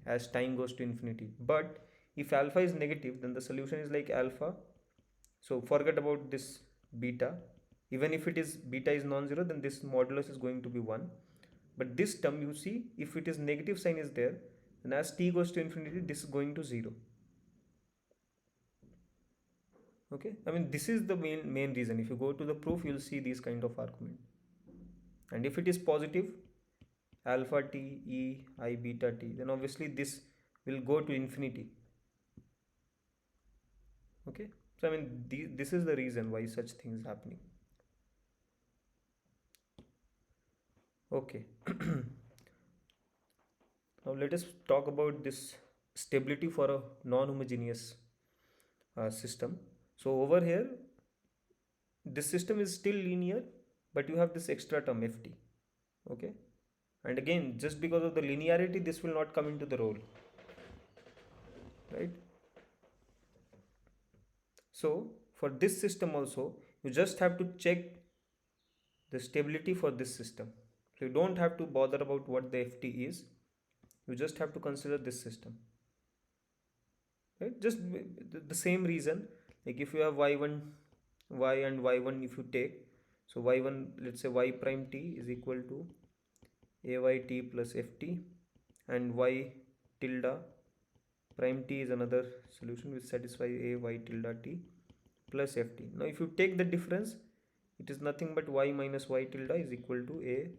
as time goes to infinity. But if alpha is negative, then the solution is like alpha. So forget about this beta. Even if it is beta is non-zero, then this modulus is going to be 1. But this term you see, if it is negative sign is there, then as t goes to infinity, this is going to 0. Okay, I mean this is the main reason. If you go to the proof, you'll see these kind of argument. And if it is positive, alpha t e I beta t, then obviously this will go to infinity. Okay, so I mean this is the reason why such things happening. Okay. Now let us talk about this stability for a non-homogeneous system. So over here, this system is still linear, but you have this extra term ft. Okay, and again, just because of the linearity, this will not come into the role, right? So for this system also, you just have to check the stability for this system. So you don't have to bother about what the ft is. You just have to consider this system, right? Just the same reason, like if you have y1 y and y1, if you take, so y1, let's say y prime t is equal to ayt plus ft, and y tilde prime t is another solution which satisfies ay tilde t plus ft. Now if you take the difference, it is nothing but y minus y tilde is equal to a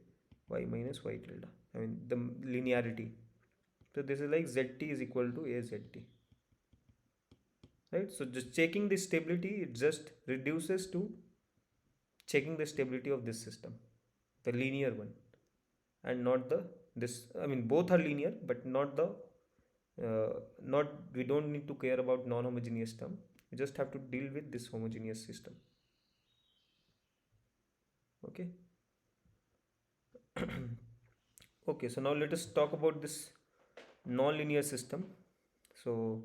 y minus y tilde, I mean the linearity. So this is like zt is equal to a zt, right? So just checking the stability, it just reduces to checking the stability of this system, the linear one, and not the this, I mean both are linear, but not the not, we don't need to care about non-homogeneous term. We just have to deal with this homogeneous system. Okay. Okay, so now let us talk about this non-linear system. So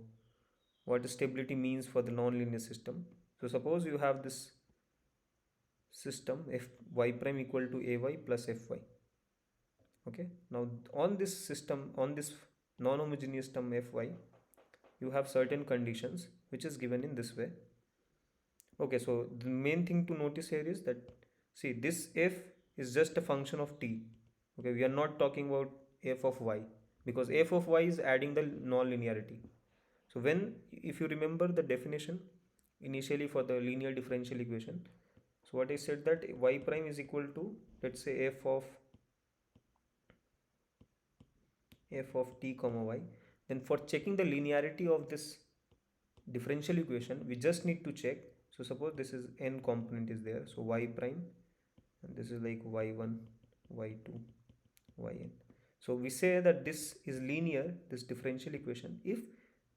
what stability means for the non-linear system. So suppose you have this system f y prime equal to ay plus fy. Okay, now on this system, on this non-homogeneous term fy, you have certain conditions which is given in this way. Okay, so the main thing to notice here is that, see, this f is just a function of t. Okay, we are not talking about f of y, because f of y is adding the non-linearity. So when, if you remember the definition initially for the linear differential equation, so what I said, that y prime is equal to, let's say, f of t comma y. Then for checking the linearity of this differential equation, we just need to check. So suppose this is n component is there, so y prime, and this is like y1 y2 yn. So we say that this is linear, this differential equation, if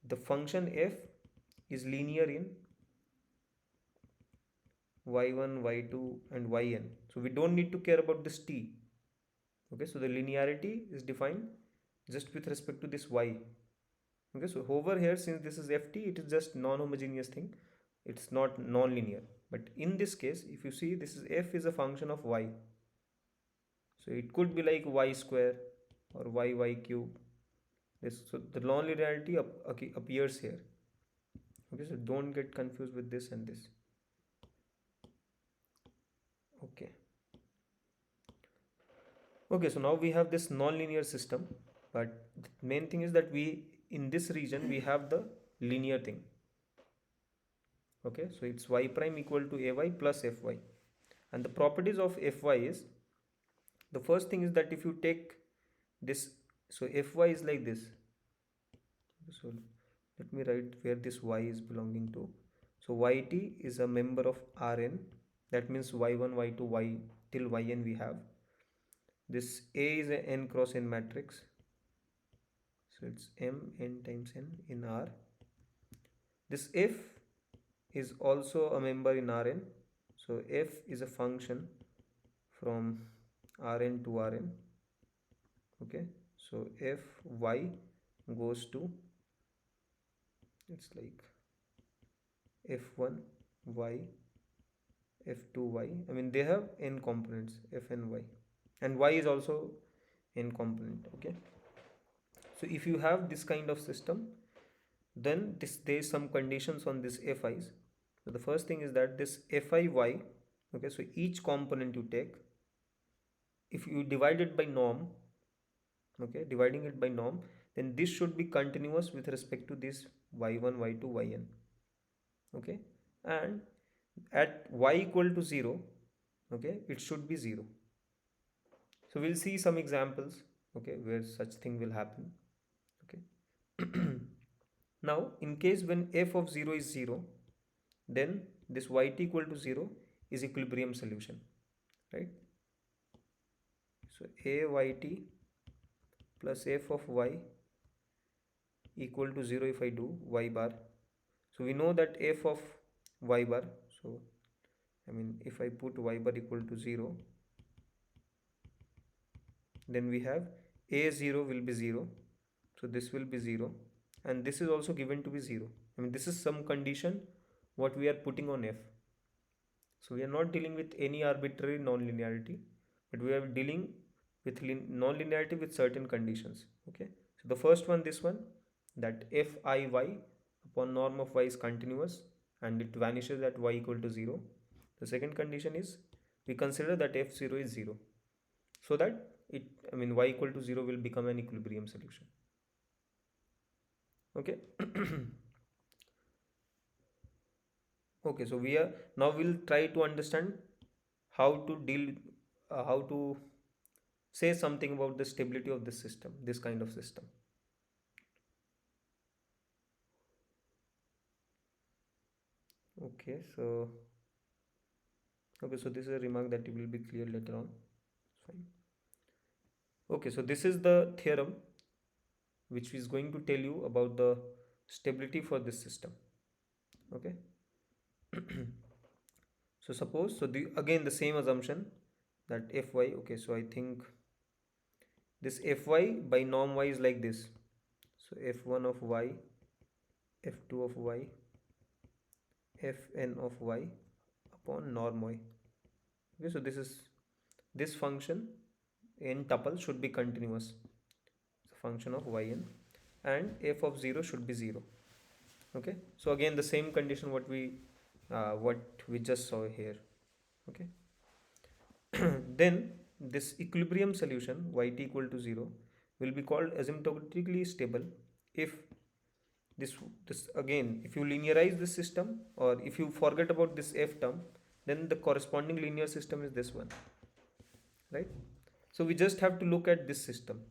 the function f is linear in y1 y2 and yn. So we don't need to care about this t. Okay, so the linearity is defined just with respect to this y. Okay, so over here, since this is ft, it is just non-homogeneous thing, it's not non-linear. But in this case, if you see, this is f is a function of y, so it could be like y square or y cube. This, so the non-linearity appears here. Okay, so don't get confused with this and this. Okay. Okay, so now we have this non-linear system, but the main thing is that we, in this region, we have the linear thing. Okay, so it's y prime equal to ay plus fy, and the properties of fy is, the first thing is that if you take this, so fy is like this. So let me write where this y is belonging to. So yt is a member of Rn, that means y1 y2 y till yn we have. This A is a n cross n matrix, so it's m n times n in R. This f is also a member in Rn, so f is a function from Rn to Rn. Okay, so fy goes to, it's like f1 y, f2 y, I mean they have n components, f and y, and y is also n component. Okay, so if you have this kind of system, then there is some conditions on this fi's. So the first thing is that this fi y, okay, so each component you take, if you divide it by norm, okay, dividing it by norm, then this should be continuous with respect to this y1 y2 yn. Okay, and at y equal to 0, okay, it should be 0. So we'll see some examples, okay, where such thing will happen, okay. Now in case when f of 0 is 0, then this yt equal to 0 is equilibrium solution, right? So ayt plus f of y equal to 0 if I do y bar. So we know that f of y bar, so I mean if I put y bar equal to 0, then we have a0 will be 0, so this will be 0, and this is also given to be 0. I mean this is some condition what we are putting on f. So we are not dealing with any arbitrary non-linearity, but we are dealing with non-linearity with certain conditions, okay. So the first one, this one, that f I y upon norm of y is continuous and it vanishes at y equal to 0. The second condition is we consider that f0 is 0, so that it, I mean y equal to 0 will become an equilibrium solution, okay. Okay, so we are now we'll try to understand how to deal, how to say something about the stability of this system, this kind of system. Okay, so this is a remark that will be clear later on. Fine. Okay, so this is the theorem which is going to tell you about the stability for this system. Okay. So suppose, so the again the same assumption that fy, okay, so I think this fy by norm y is like this. So f1 of y, f2 of y, fn of y upon norm y. Okay, so this is this function n tuple should be continuous. It's a function of yn, and f of 0 should be 0. Okay, so again the same condition what we just saw here. Okay. Then this equilibrium solution yt equal to 0 will be called asymptotically stable if this again, if you linearize this system, or if you forget about this f term, then the corresponding linear system is this one, right? So we just have to look at this system.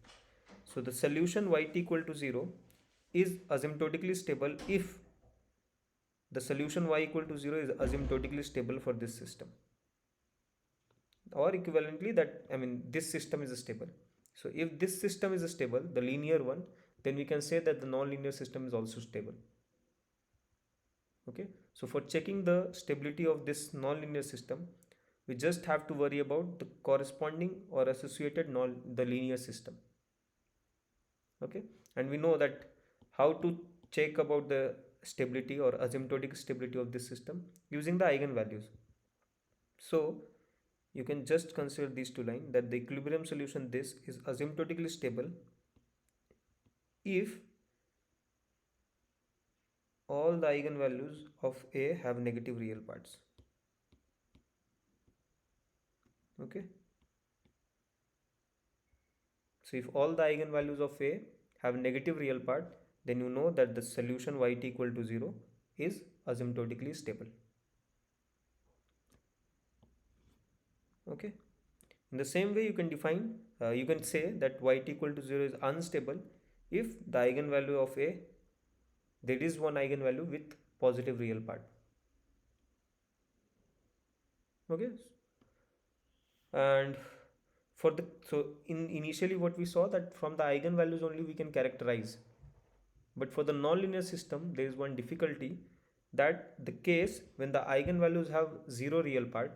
So the solution yt equal to 0 is asymptotically stable if the solution y equal to 0 is asymptotically stable for this system, or equivalently that, I mean this system is stable. So if this system is stable, the linear one, then we can say that the non-linear system is also stable. Okay, so for checking the stability of this non-linear system, we just have to worry about the corresponding or associated the linear system. Okay, and we know that how to check about the stability or asymptotic stability of this system using the eigenvalues. So you can just consider these two lines, that the equilibrium solution this is asymptotically stable if all the eigenvalues of A have negative real parts. Okay, so if all the eigenvalues of A have negative real part, then you know that the solution yt equal to 0 is asymptotically stable. Okay, in the same way you can define, you can say that yt equal to 0 is unstable if the eigenvalue of A, there is one eigenvalue with positive real part. Okay, and for the, so in initially what we saw that from the eigenvalues only we can characterize, but for the nonlinear system there is one difficulty, that the case when the eigenvalues have zero real part,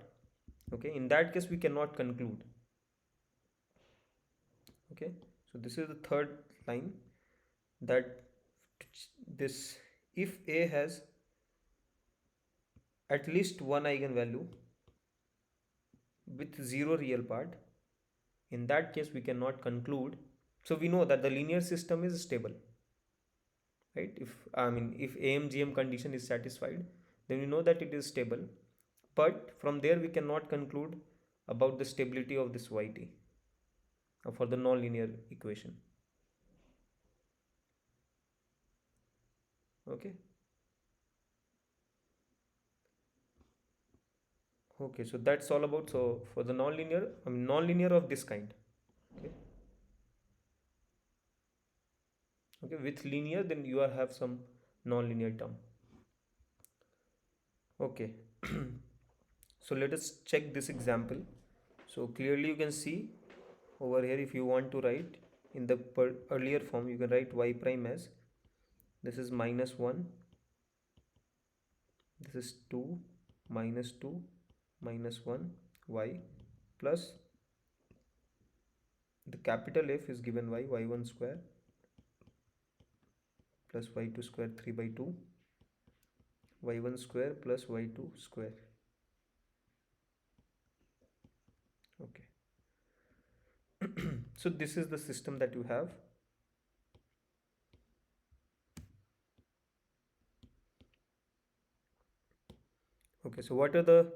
okay, in that case we cannot conclude. Okay, so this is the third line, that this, if A has at least one eigenvalue with zero real part, in that case we cannot conclude. So we know that the linear system is stable, right? If, I mean if AMGM condition is satisfied, then we know that it is stable, but from there we cannot conclude about the stability of this yt for the nonlinear equation. Okay, Okay, so that's all about, so for the nonlinear, I mean nonlinear of this kind. Okay, okay, with linear then you are have some nonlinear term. Okay, so let us check this example. So clearly you can see over here, if you want to write in the earlier form, you can write y prime as, this is -1, this is 2, -2, -1 y, plus the capital F is given y1 square plus y2 square 3 by 2, y1 square plus y2 square. Okay, so this is the system that you have. Okay, so what are the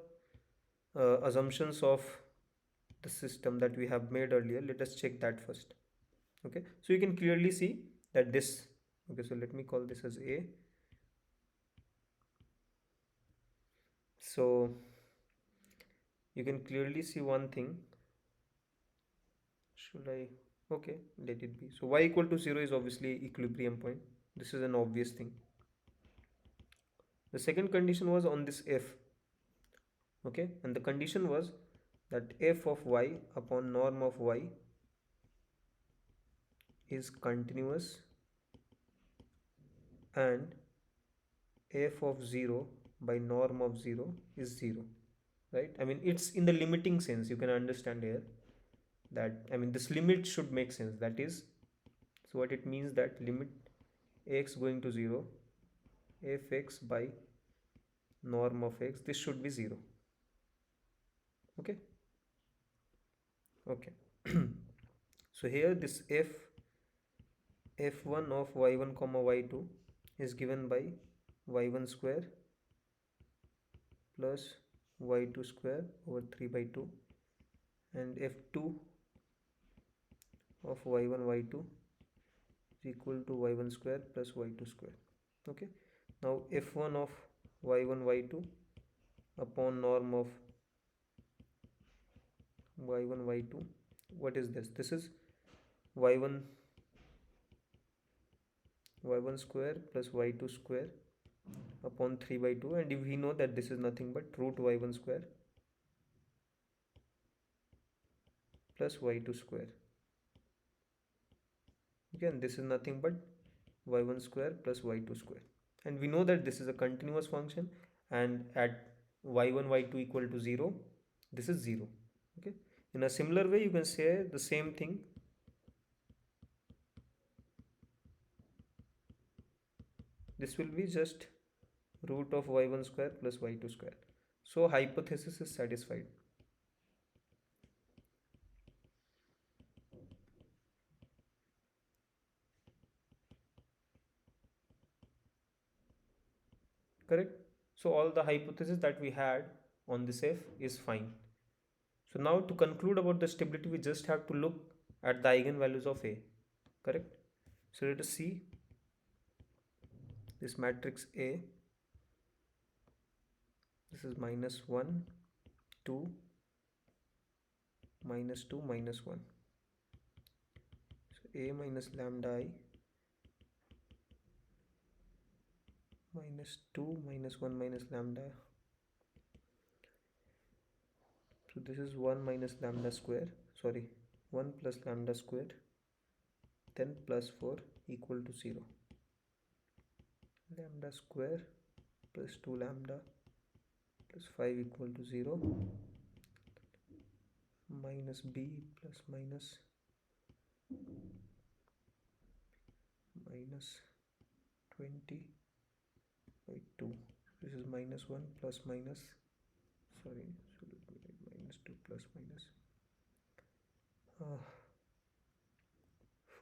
assumptions of the system that we have made earlier? Let us check that first. Okay, so you can clearly see that this, okay, so let me call this as A. So you can clearly see one thing. Should I, okay, let it be. So y equal to 0 is obviously equilibrium point. This is an obvious thing. The second condition was on this f. Okay, and the condition was that f of y upon norm of y is continuous and f of 0 by norm of 0 is 0, right? I mean, it's in the limiting sense. You can understand here that, I mean, this limit should make sense. That is, so what it means, that limit x going to 0, fx by norm of x, this should be 0. Okay, okay. So here this f1 of y1 comma y2 is given by y1 square plus y2 square over 3 by 2, and f2 of y1 y2 is equal to y1 square plus y2 square. Okay, now f1 of y1 y2 upon norm of y1 y2, what is this? This is y1 y1 square plus y2 square upon 3 by 2, and if we know that this is nothing but root y1 square plus y2 square. Again, this is nothing but y1 square plus y2 square, and we know that this is a continuous function, and at y1 y2 equal to 0, this is 0. Okay, in a similar way you can say the same thing. This will be just root of y1 square plus y2 square. So hypothesis is satisfied. Correct? So all the hypothesis that we had on this f is fine. So now to conclude about the stability, we just have to look at the eigenvalues of A. Correct? So let us see this matrix A. This is -1, 2, -2, -1. So A minus lambda I -2, -1 minus lambda. So this is 1 minus lambda square, sorry, 1 plus lambda square, then plus 4 equal to 0. Lambda square plus 2 lambda plus 5 equal to 0, minus b plus minus 20 by 2. This is -1 plus minus, sorry, so let me write -2 plus minus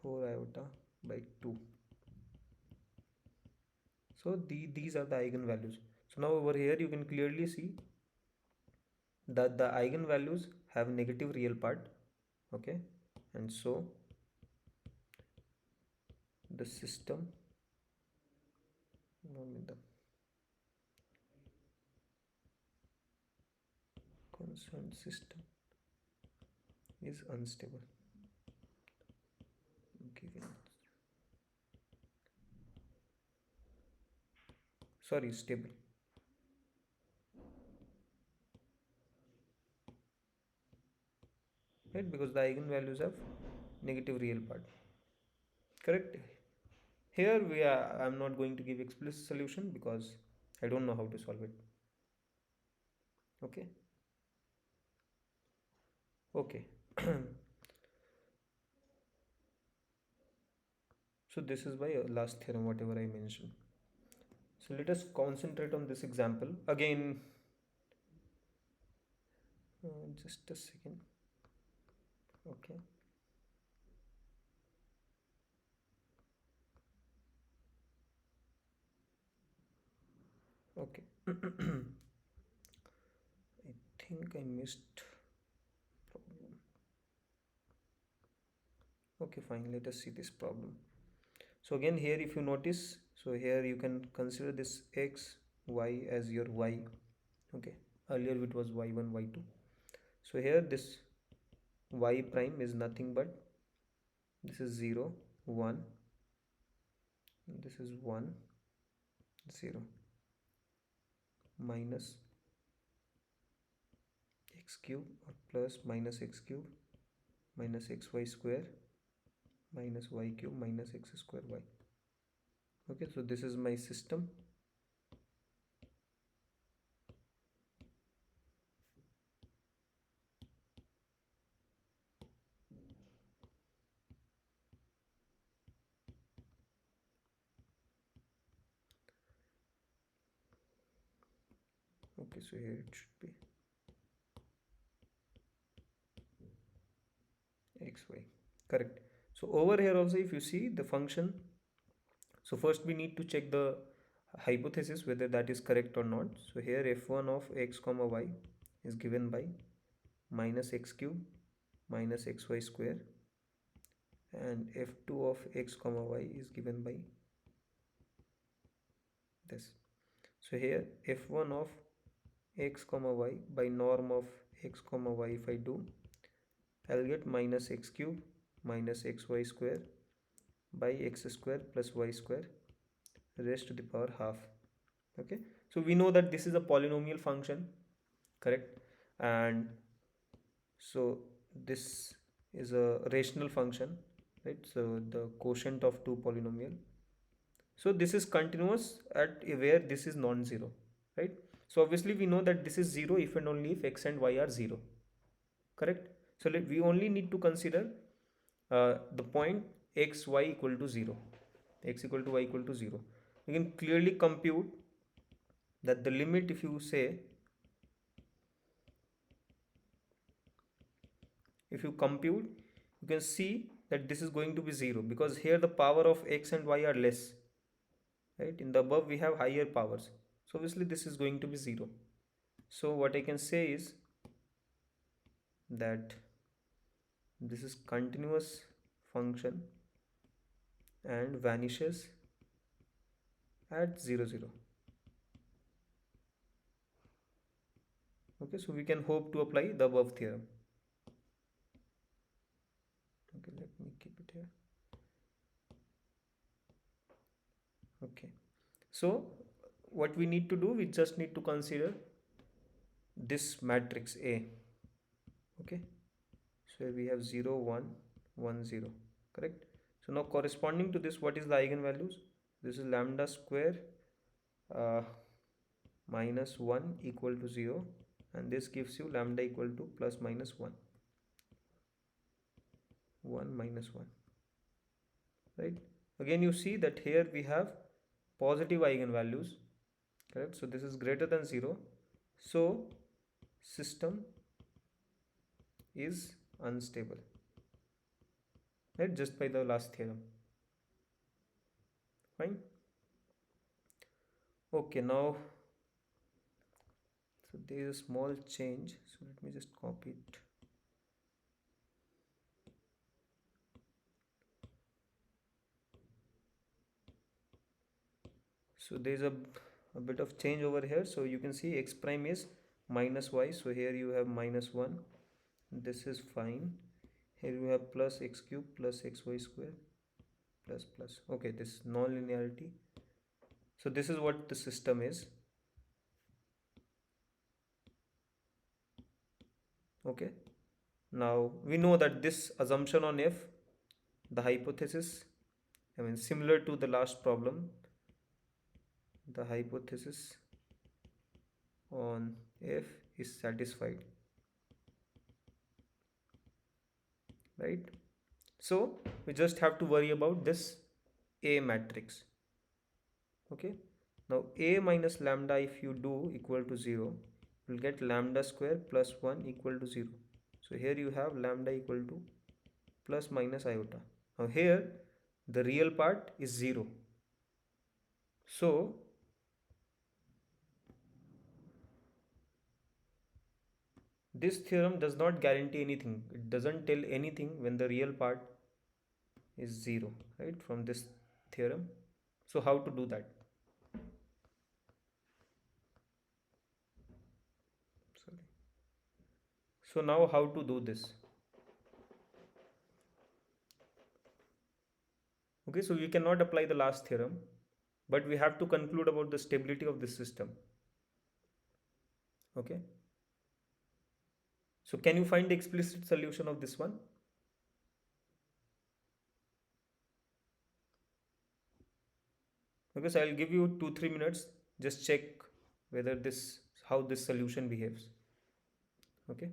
4 iota by 2. So these are the eigenvalues. So now over here you can clearly see that the eigenvalues have negative real part. Okay, and so the system, concerned system is unstable given, sorry, stable, right? Because the eigenvalues have negative real part, correct? Here I'm not going to give explicit solution because I don't know how to solve it. Okay. Okay. So this is my last theorem, whatever I mentioned. So let us concentrate on this example again. Just a second. Okay. Okay. I think I missed problem. Okay, fine. Let us see this problem. So again here, if you notice, so here you can consider this x, y as your y. Okay. Earlier it was y1, y2. So here this y prime is nothing but this is 0, 1, this is 1, 0, minus x cube or plus minus x cube minus xy square minus y cube minus x square y. Okay, so this is my system. Okay, so here it should be xy, correct. So over here also, if you see the function, so first we need to check the hypothesis whether that is correct or not. So here f1 of x comma y is given by minus x cube minus xy square, and f2 of x comma y is given by this. So here f1 of x comma y by norm of x comma y, if I do, I'll get minus x cube minus xy square by x square plus y square raised to the power half. Okay, so we know that this is a polynomial function, correct? And so this is a rational function, right? So the quotient of two polynomial, so this is continuous at where this is non-zero, right? So obviously we know that this is 0 if and only if x and y are 0, correct? So we only need to consider the point x y equal to 0, x equal to y equal to 0. You can clearly compute that the limit, if you say, if you compute, you can see that this is going to be 0 because here the power of x and y are less, right? In the above we have higher powers, so obviously this is going to be 0. So what I can say is that this is continuous function and vanishes at 0, 0. Okay, so we can hope to apply the above theorem. Okay, let me keep it here. Okay, so what we need to do, we just need to consider this matrix A. Okay, so we have 0, 1, 1, 0, correct? So now corresponding to this, what is the eigenvalues? This is lambda square uh, minus 1 equal to 0, and this gives you lambda equal to plus minus 1, 1 minus 1, right? Again you see that here we have positive eigenvalues, correct? So this is greater than 0, so system is unstable, right? Just by the last theorem. Fine. Okay, now so there is a small change, so let me just copy it. So there is a bit of change over here. So you can see x prime is minus y, so here you have minus 1, this is fine. Here you have plus x cube plus xy square plus plus. Okay, this non-linearity. So this is what the system is. Okay, now we know that this assumption on f, the hypothesis, I mean similar to the last problem, the hypothesis on f is satisfied, right? So we just have to worry about this A matrix. Okay, now A minus lambda, if you do equal to 0, you'll get lambda square plus 1 equal to 0. So here you have lambda equal to plus minus iota. Now here the real part is 0. So this theorem does not guarantee anything. It doesn't tell anything when the real part is 0, right, from this theorem. So how to do that? Sorry. So now how to do this? Okay, so we cannot apply the last theorem, but we have to conclude about the stability of this system. Okay, so can you find the explicit solution of this one? Okay, so I'll give you 2-3 minutes, just check whether this, how this solution behaves. Okay.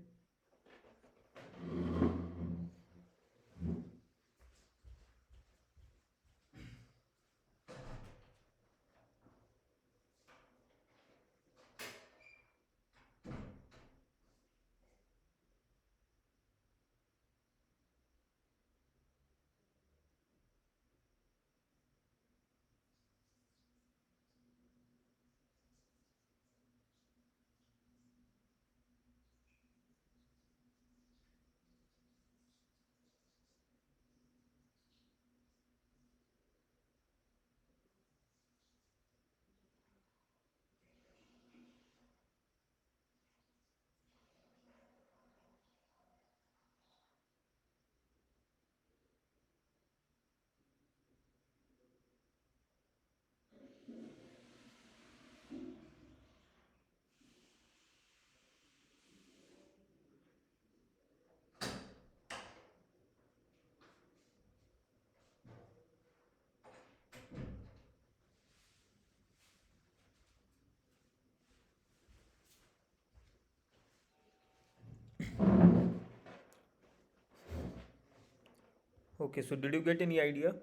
Okay, so did you get any idea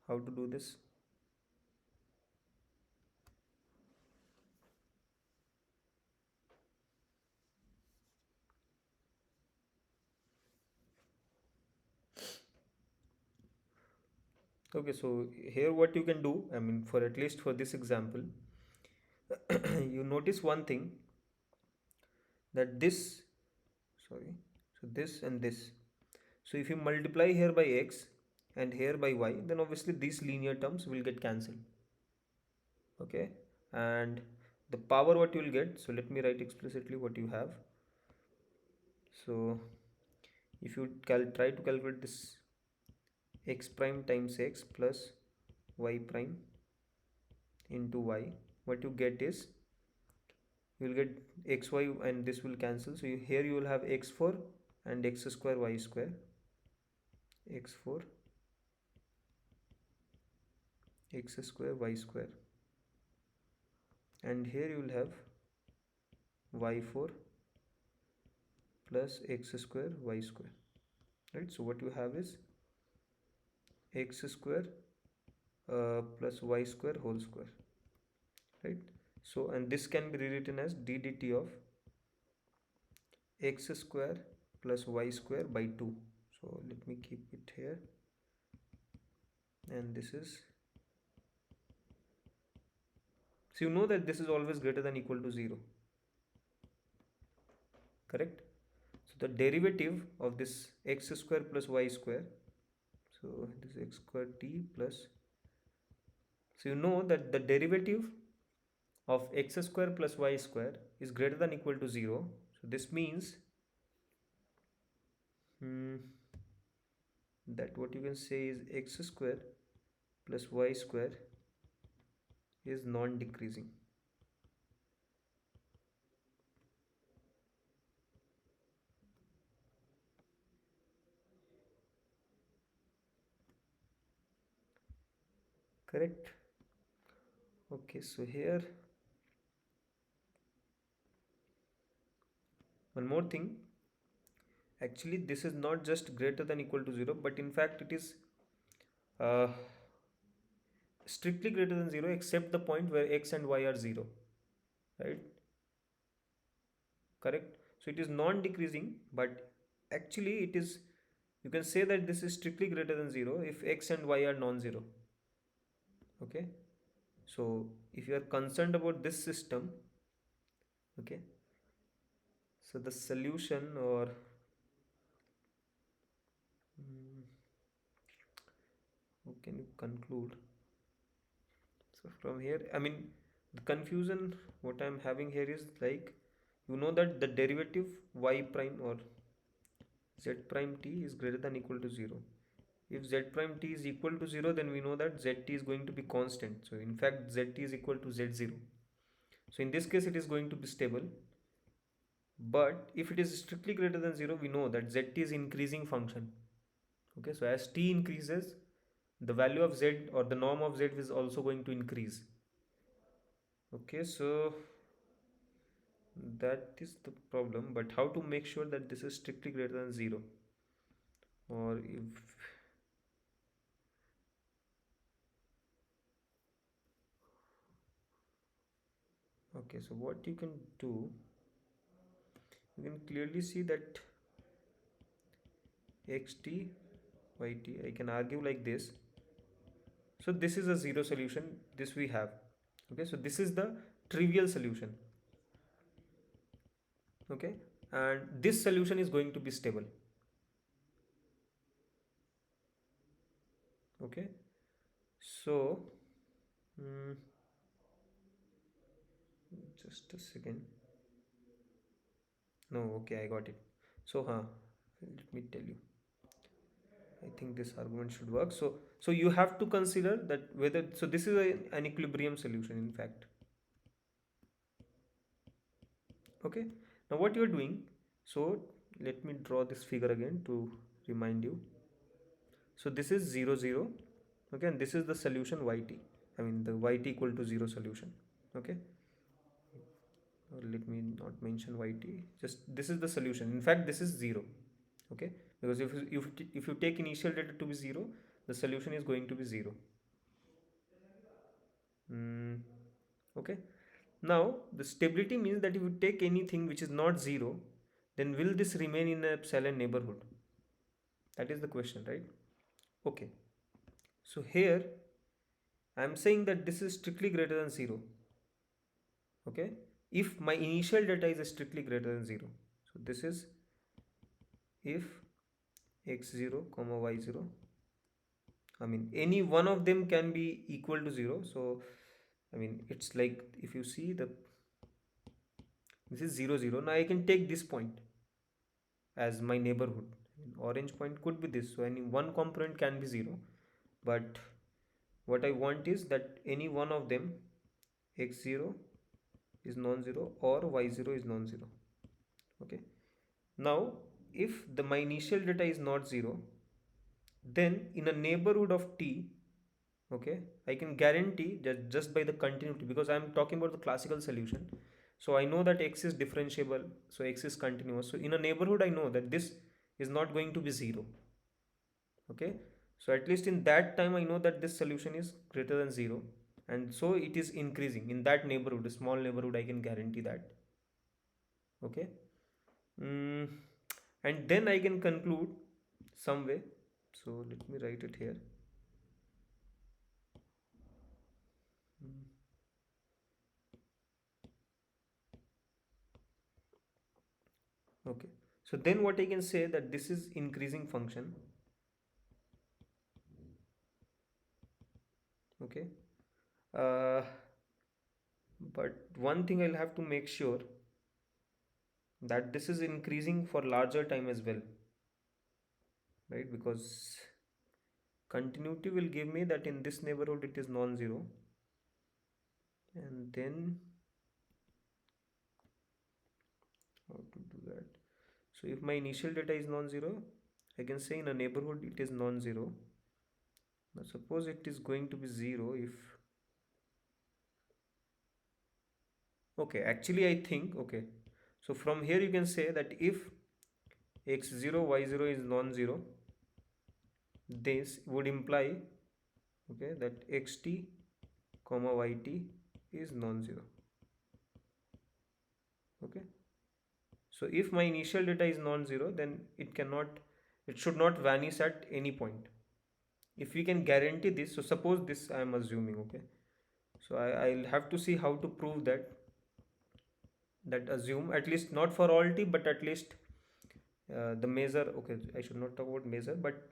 how to do this? Okay, so here what you can do, I mean, for at least for this example, you notice one thing, that this, sorry, so this and this. So if you multiply here by x and here by y, then obviously these linear terms will get cancelled. Okay, and the power what you will get, so let me write explicitly what you have. So if you try to calculate this x prime times x plus y prime into y, what you get is, you will get xy and this will cancel, so here you will have x4 and x square y square, x4 x square y square, and here you will have y4 plus x square y square, right? So what you have is x square plus y square whole square, right? So, and this can be rewritten as d dt of x square plus y square by 2. So let me keep it here, and this is, so you know that this is always greater than equal to 0, correct? So the derivative of this x square plus y square, so this x square t plus, so you know that the derivative of x square plus y square is greater than equal to 0. So this means hmm, that what you can say is x square plus y square is non-decreasing. Correct? Okay, so here one more thing. Actually, this is not just greater than equal to 0, but in fact it is uh, strictly greater than 0 except the point where x and y are 0, right? Correct? So it is non-decreasing, but actually it is, you can say that this is strictly greater than 0 if x and y are non-zero. Okay, so if you are concerned about this system, okay, so the solution or how can you conclude? So from here, I mean, the confusion what I'm having here is like, you know that the derivative y prime or z prime t is greater than equal to 0. If z prime t is equal to 0, then we know that zt is going to be constant. So in fact zt is equal to z0. So in this case it is going to be stable. But if it is strictly greater than 0, we know that zt is increasing function. Okay, so as t increases, the value of z or the norm of z is also going to increase. Okay, so that is the problem. But how to make sure that this is strictly greater than 0? Or if, okay, so what you can do, you can clearly see that xt yt, I can argue like this. So this is a 0 solution, this we have. Okay, so this is the trivial solution. Okay, and this solution is going to be stable. Okay, so mm, just a second. No, okay, I got it. So let me tell you, I think this argument should work. So you have to consider that whether, so this is an equilibrium solution in fact. Okay, now what you are doing, so let me draw this figure again to remind you. So this is 0 0. Okay, and this is the solution yt, I mean the yt equal to 0 solution. Okay, or let me not mention yt, just this is the solution. In fact this is 0. Okay, because if you take initial data to be 0, the solution is going to be 0. Okay, now the stability means that if you take anything which is not 0, then will this remain in a epsilon neighborhood? That is the question, right? Okay, so here I am saying that this is strictly greater than 0. Okay, if my initial data is strictly greater than 0. So this is if x0 comma y0, I mean any one of them can be equal to 0. So I mean it's like, if you see the, this is 0 0. Now I can take this point as my neighborhood. Orange point could be this, so any one component can be 0. But what I want is that any one of them, x0 is non-zero or y0 is non-zero. Okay, now if my initial data is not 0, then in a neighborhood of t, okay, I can guarantee that just by the continuity, because I am talking about the classical solution, so I know that x is differentiable, so x is continuous. So in a neighborhood I know that this is not going to be 0. Okay, so at least in that time I know that this solution is greater than 0, and so it is increasing in that neighborhood, a small neighborhood, I can guarantee that. Okay, mm, and then I can conclude some way. So let me write it here. Okay, so then what I can say that this is increasing function. Okay, uh, But one thing I'll have to make sure that this is increasing for larger time as well, right? Because continuity will give me that in this neighborhood it is non-zero, and then how to do that? So if my initial data is non-zero, I can say in a neighborhood it is non-zero. Now suppose it is going to be 0 if, okay, actually I think, okay, so from here you can say that if x0 y0 is non-zero, this would imply, okay, that xt comma yt is non-zero. Okay, so if my initial data is non-zero, then it should not vanish at any point. If we can guarantee this, so suppose this I am assuming, okay, so I'll have to see how to prove that assume, at least not for all t, but at least the measure, okay, I should not talk about measure, but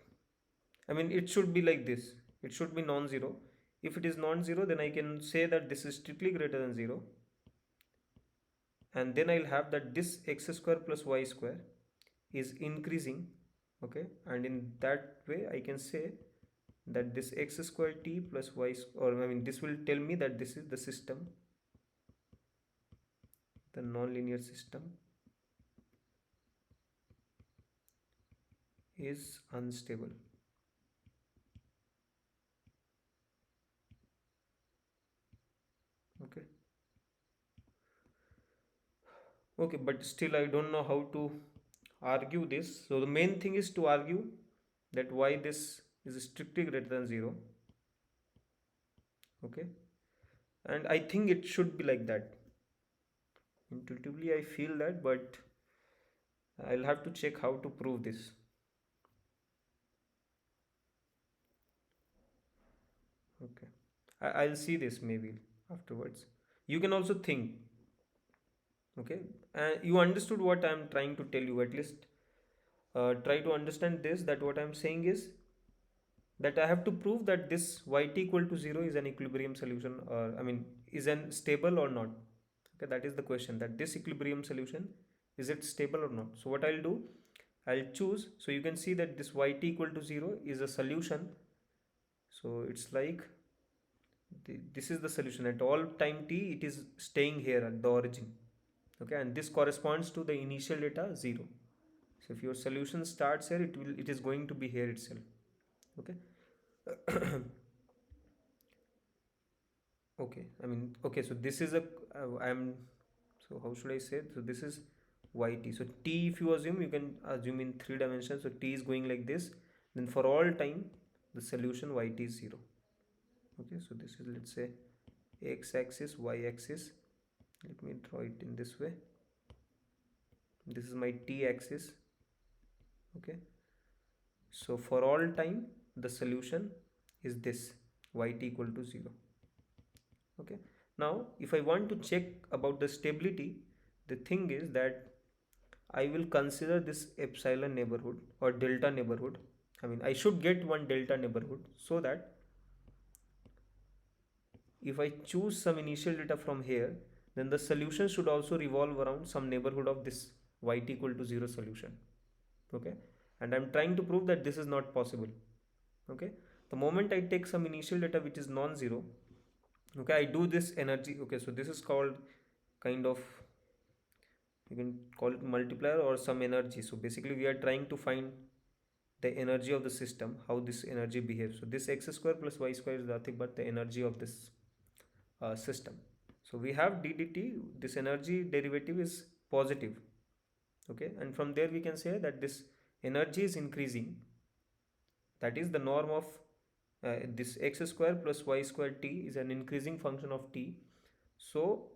I mean it should be like this, it should be non-zero. If it is non-zero, then I can say that this is strictly greater than 0, and then I'll have that this x square plus y square is increasing, okay, and in that way I can say that this x square t plus y, or I mean this will tell me that this is the system, the nonlinear system is unstable. Okay, okay, but still I don't know how to argue this. So the main thing is to argue that why this is strictly greater than 0. Okay, and I think it should be like that. Intuitively I feel that, but I'll have to check how to prove this. Okay, I'll see this maybe afterwards. You can also think. Okay, you understood what I'm trying to tell you, at least try to understand this, that what I'm saying is that I have to prove that this yt equal to 0 is an equilibrium solution, or I mean is an stable or not. Okay, that is the question, that this equilibrium solution, is it stable or not. So what I'll do, I'll choose, so you can see that this yt equal to 0 is a solution. So it's like this is the solution at all time t, it is staying here at the origin. Okay, and this corresponds to the initial data 0. So if your solution starts here, it is going to be here itself. Okay. Okay, I mean, okay, so this is a I'm, so how should I say, so this is yt, so t, if you assume, you can assume in 3 dimensions, so t is going like this, then for all time the solution yt is 0. Okay, so this is, let's say, x axis, y axis, let me draw it in this way, this is my t axis. Okay, so for all time the solution is this yt equal to 0. Okay, now if I want to check about the stability, the thing is that I will consider this epsilon neighborhood or delta neighborhood. I mean I should get one delta neighborhood, so that if I choose some initial data from here, then the solution should also revolve around some neighborhood of this yt equal to 0 solution. Okay, and I'm trying to prove that this is not possible. Okay, the moment I take some initial data which is non-zero, okay, I do this energy. Okay, so this is called kind of, you can call it multiplier or some energy. So basically we are trying to find the energy of the system, how this energy behaves. So this x square plus y square is nothing but the energy of this system. So we have d dt, this energy derivative is positive. Okay, and from there we can say that this energy is increasing, that is the norm of this x square plus y square t is an increasing function of t. So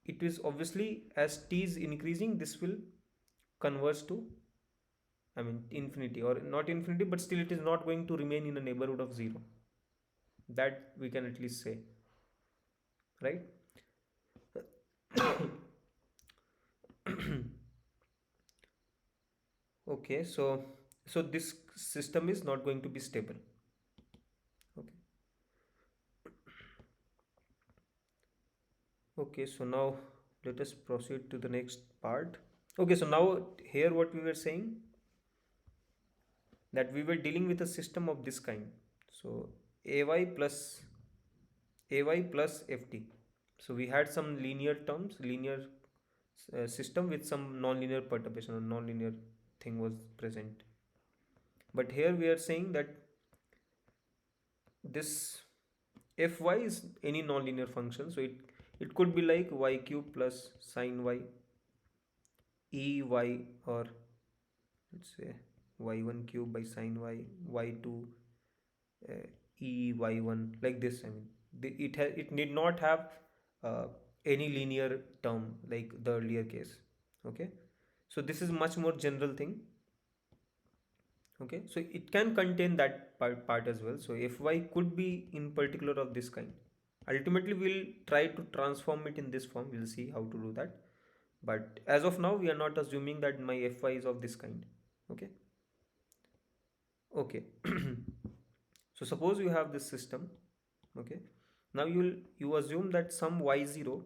it is obviously, as t is increasing, this will converge to, I mean, infinity, or not infinity, but still it is not going to remain in a neighborhood of 0. That we can at least say, right? Okay, so this system is not going to be stable. Okay, Okay, so now let us proceed to the next part. Okay, so now here what we were saying, that we were dealing with a system of this kind. So ay plus ft. So we had some linear terms, linear system with some non-linear perturbation or non-linear thing was present. But here we are saying that this fy is any non-linear function. So it could be like y cube plus sine y, ey, or let's say y1 cube by sine y, y2 ey1, like this. I mean, it need not have uh, any linear term like the earlier case. Okay, so this is much more general thing. Okay, so it can contain that part as well. So fy could be in particular of this kind. Ultimately we'll try to transform it in this form, we'll see how to do that, but as of now we are not assuming that my fy is of this kind. Okay. Okay. So suppose you have this system. Okay, now you assume that some y0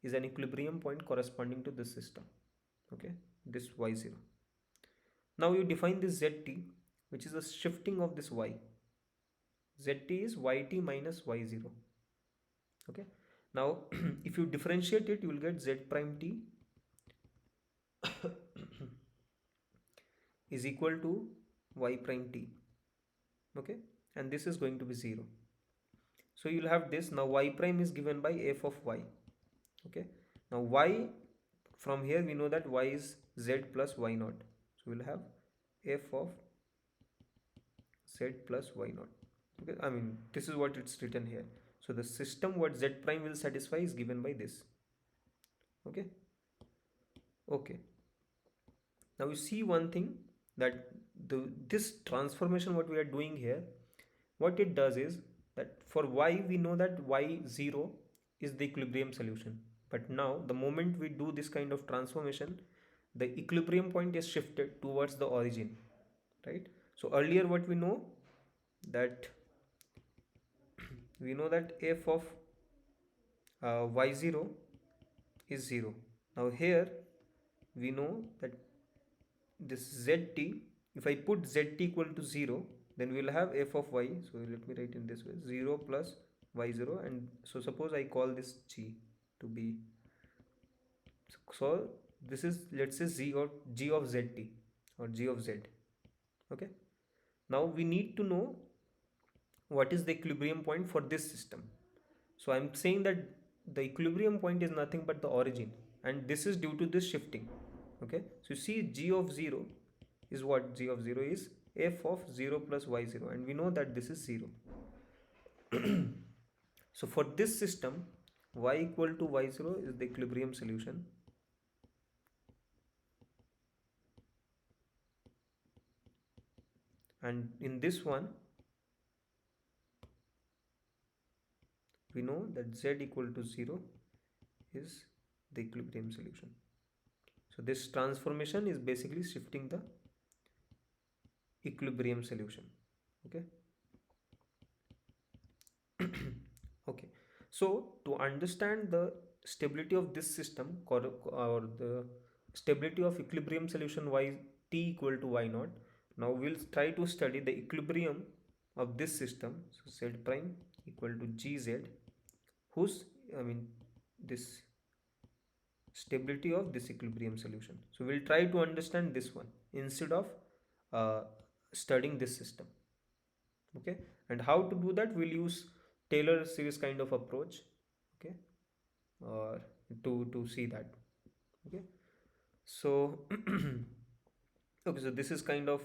is an equilibrium point corresponding to this system. Okay, this y0. Now you define this zt, which is a shifting of this y. Zt is yt minus y0. Okay, now if you differentiate it, you will get z prime t is equal to y prime t. Okay, and this is going to be 0. So you'll have this. Now y prime is given by f of y. Okay, now y, from here we know that y is z plus y naught. So we'll have f of z plus y naught. Okay, I mean, this is what it's written here. So the system what z prime will satisfy is given by this. Okay. Okay, now you see one thing, that this transformation what we are doing here, what it does is that for y we know that y0 is the equilibrium solution, but now the moment we do this kind of transformation, the equilibrium point is shifted towards the origin, right? So earlier what we know, that we know that f of y0 is 0. Now here we know that this zt, if I put zt equal to 0, then we will have f of y. So let me write in this way, 0 plus y0, and so suppose I call this g to be, so this is, let's say, z or g of zt or g of z. Okay, now we need to know what is the equilibrium point for this system. So I'm saying that the equilibrium point is nothing but the origin, and this is due to this shifting. Okay, so you see g of 0 is what? G of 0 is f of 0 plus y0, and we know that this is 0. So for this system, y equal to y0 is the equilibrium solution, and in this one we know that z equal to 0 is the equilibrium solution. So this transformation is basically shifting the equilibrium solution. Okay. Okay, so to understand the stability of this system, or the stability of equilibrium solution y t equal to y naught, now we'll try to study the equilibrium of this system. So z prime equal to gz, whose, I mean, this stability of this equilibrium solution. So we'll try to understand this one instead of uh, studying this system. Okay, and how to do that, we'll use Taylor series kind of approach. Okay, or to see that. Okay, so okay, so this is kind of,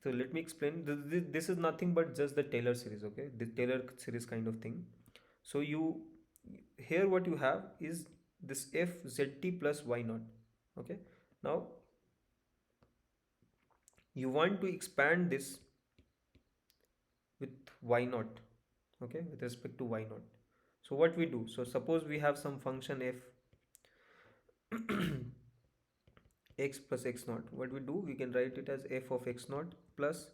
so let me explain. This is nothing but just the Taylor series. Okay, the Taylor series kind of thing. So you, here what you have is this f zt plus y naught. Okay, now you want to expand this with y naught. Okay, with respect to y naught. So what we do, so suppose we have some function f x plus x naught. What we do, we can write it as f of x naught plus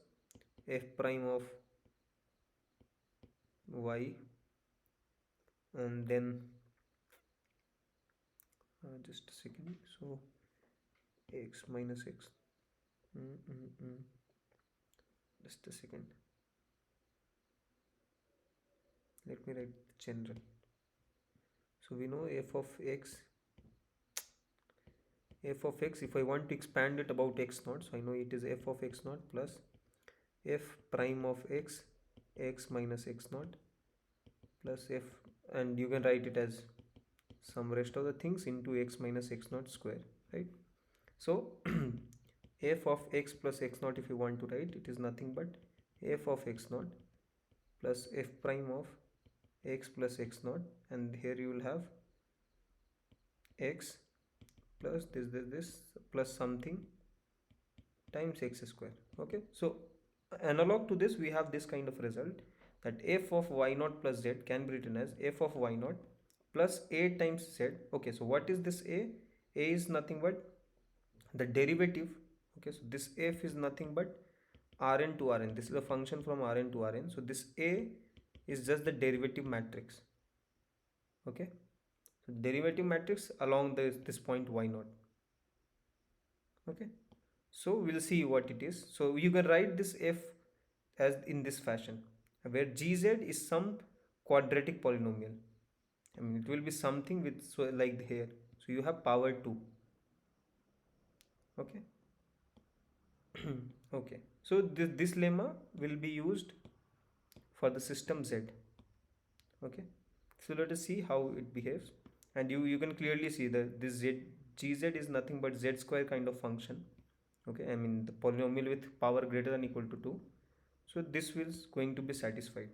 f prime of y, and then just a second. So x minus x. Mm, mm, mm. Just a second. Let me write general. So we know f of x, if I want to expand it about x naught, so I know it is f of x naught plus f prime of x minus x naught plus f, and you can write it as some rest of the things into x minus x naught square, right? So f of x plus x naught, if you want to write, it is nothing but f of x naught plus f prime of x plus x naught, and here you will have x plus this plus something times x square. Okay, so analog to this, we have this kind of result, that f of y naught plus z can be written as f of y naught plus a times z. Okay, so what is this a is nothing but the derivative. Okay, so this f is nothing but Rn to Rn. This is a function from Rn to Rn. So this a is just the derivative matrix. Okay, so derivative matrix along this point y naught. Okay, so we'll see what it is. So you can write this f as in this fashion, where gz is some quadratic polynomial. I mean, it will be something with, so like here, so you have power 2. Okay. Okay, so this lemma will be used for the system z. Okay, so let us see how it behaves, and you can clearly see that this gz is nothing but z square kind of function. Okay, I mean the polynomial with power greater than equal to 2, so this is going to be satisfied.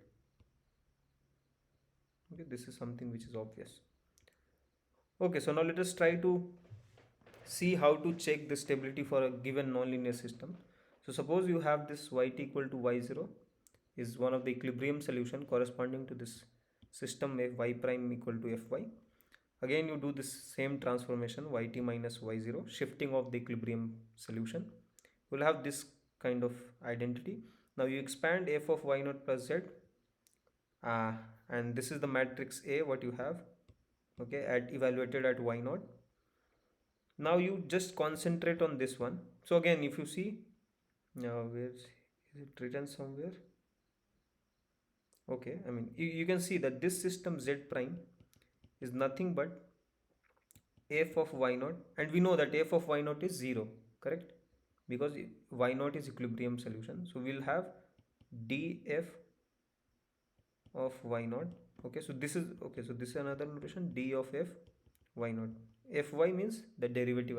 Okay, this is something which is obvious. Okay, so now let us try to see how to check the stability for a given nonlinear system. So suppose you have this yt equal to y0 is one of the equilibrium solution corresponding to this system if y prime equal to fy. Again you do this same transformation, yt minus y0, shifting of the equilibrium solution. You will have this kind of identity. Now you expand f of y naught plus z, and this is the matrix A what you have, okay, at evaluated at y naught. Now you just concentrate on this one. So again, if you see, now where is it written somewhere? Okay, I mean you can see that this system z prime is nothing but f of y naught, and we know that f of y naught is 0, correct, because y naught is equilibrium solution. So we'll have df of y naught. Okay, so this is, okay, so this is another notation, d of f y naught. Fy means the derivative,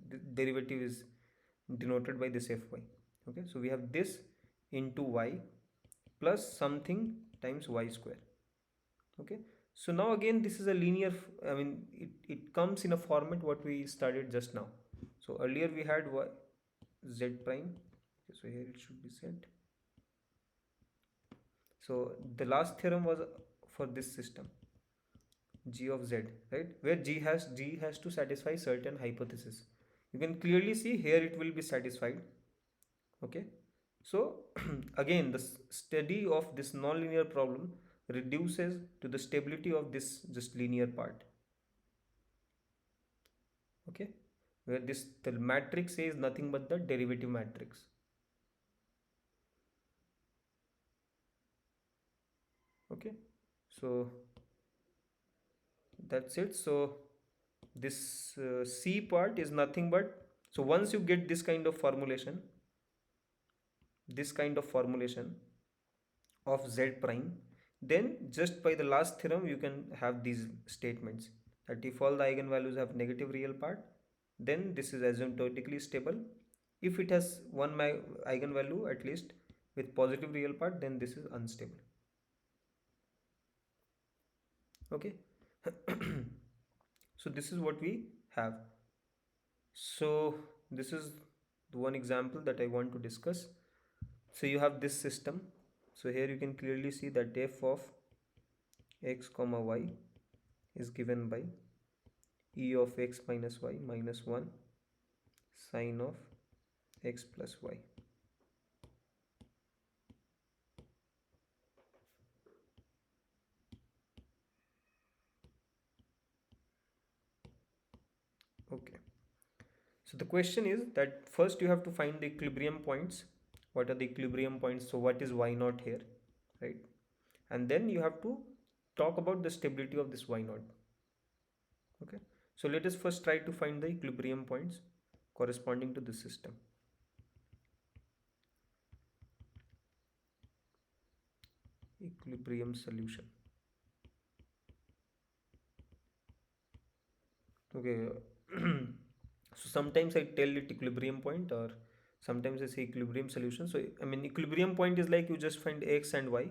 the derivative is denoted by this fy. Okay, so we have this into y plus something times y square. Okay, so now again this is a linear, I mean it comes in a format what we studied just now. So earlier we had y, z prime. Okay, so here it should be z. So the last theorem was for this system g of z, right, where g has to satisfy certain hypothesis. You can clearly see here it will be satisfied. Okay, so again the study of this nonlinear problem reduces to the stability of this just linear part. Okay, where this the matrix A is nothing but the derivative matrix. Okay, so that's it. So this C part is nothing but, so once you get this kind of formulation, of z prime, then just by the last theorem you can have these statements, that if all the eigenvalues have negative real part, then this is asymptotically stable. If it has one eigenvalue at least with positive real part, then this is unstable. Okay. So this is what we have. So this is the one example that I want to discuss. So you have this system. So here you can clearly see that f of x comma y is given by e of x minus y minus 1 sine of x plus y. So the question is that first you have to find the equilibrium points. What are the equilibrium points? So what is y naught here, right? And then you have to talk about the stability of this y naught. Okay. So let us first try to find the equilibrium points corresponding to this system. Equilibrium solution. Okay. So sometimes I tell it equilibrium point, or sometimes I say equilibrium solution. So I mean equilibrium point is like you just find x and y,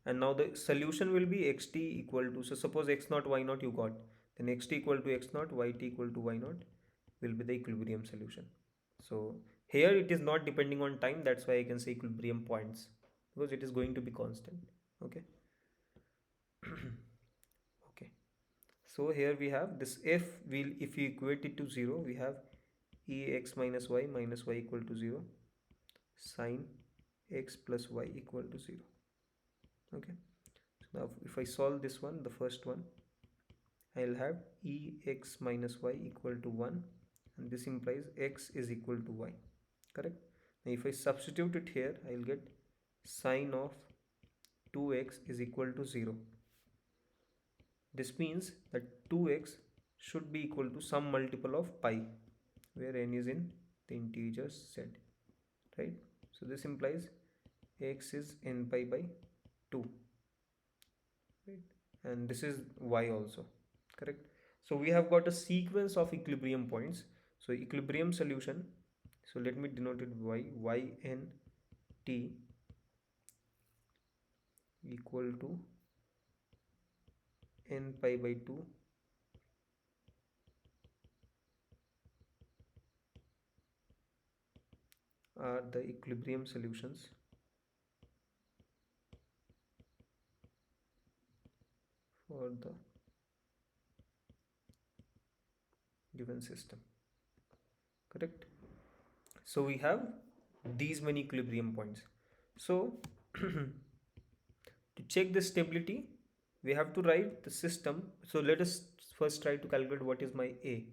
and now the solution will be xt equal to, so suppose x naught y naught you got, then xt equal to x naught, yt equal to y naught will be the equilibrium solution. So here it is not depending on time, that's why I can say equilibrium points, because it is going to be constant. Okay. Okay. So here we have this f will, if we equate it to 0, we have ex minus y equal to 0, sine x plus y equal to 0. Okay. So now if I solve this one, the first one, I'll have ex minus y equal to 1, and this implies x is equal to y. Correct. Now if I substitute it here, I'll get sine of 2x is equal to 0. This means that 2x should be equal to some multiple of pi, where n is in the integers z, right? So this implies x is n pi by 2, right? And this is y also, correct? So we have got a sequence of equilibrium points. So equilibrium solution, so let me denote it by yn t equal to n pi by 2 are the equilibrium solutions for the given system. Correct. So we have these many equilibrium points. So to check the stability, we have to write the system. So let us first try to calculate what is my A,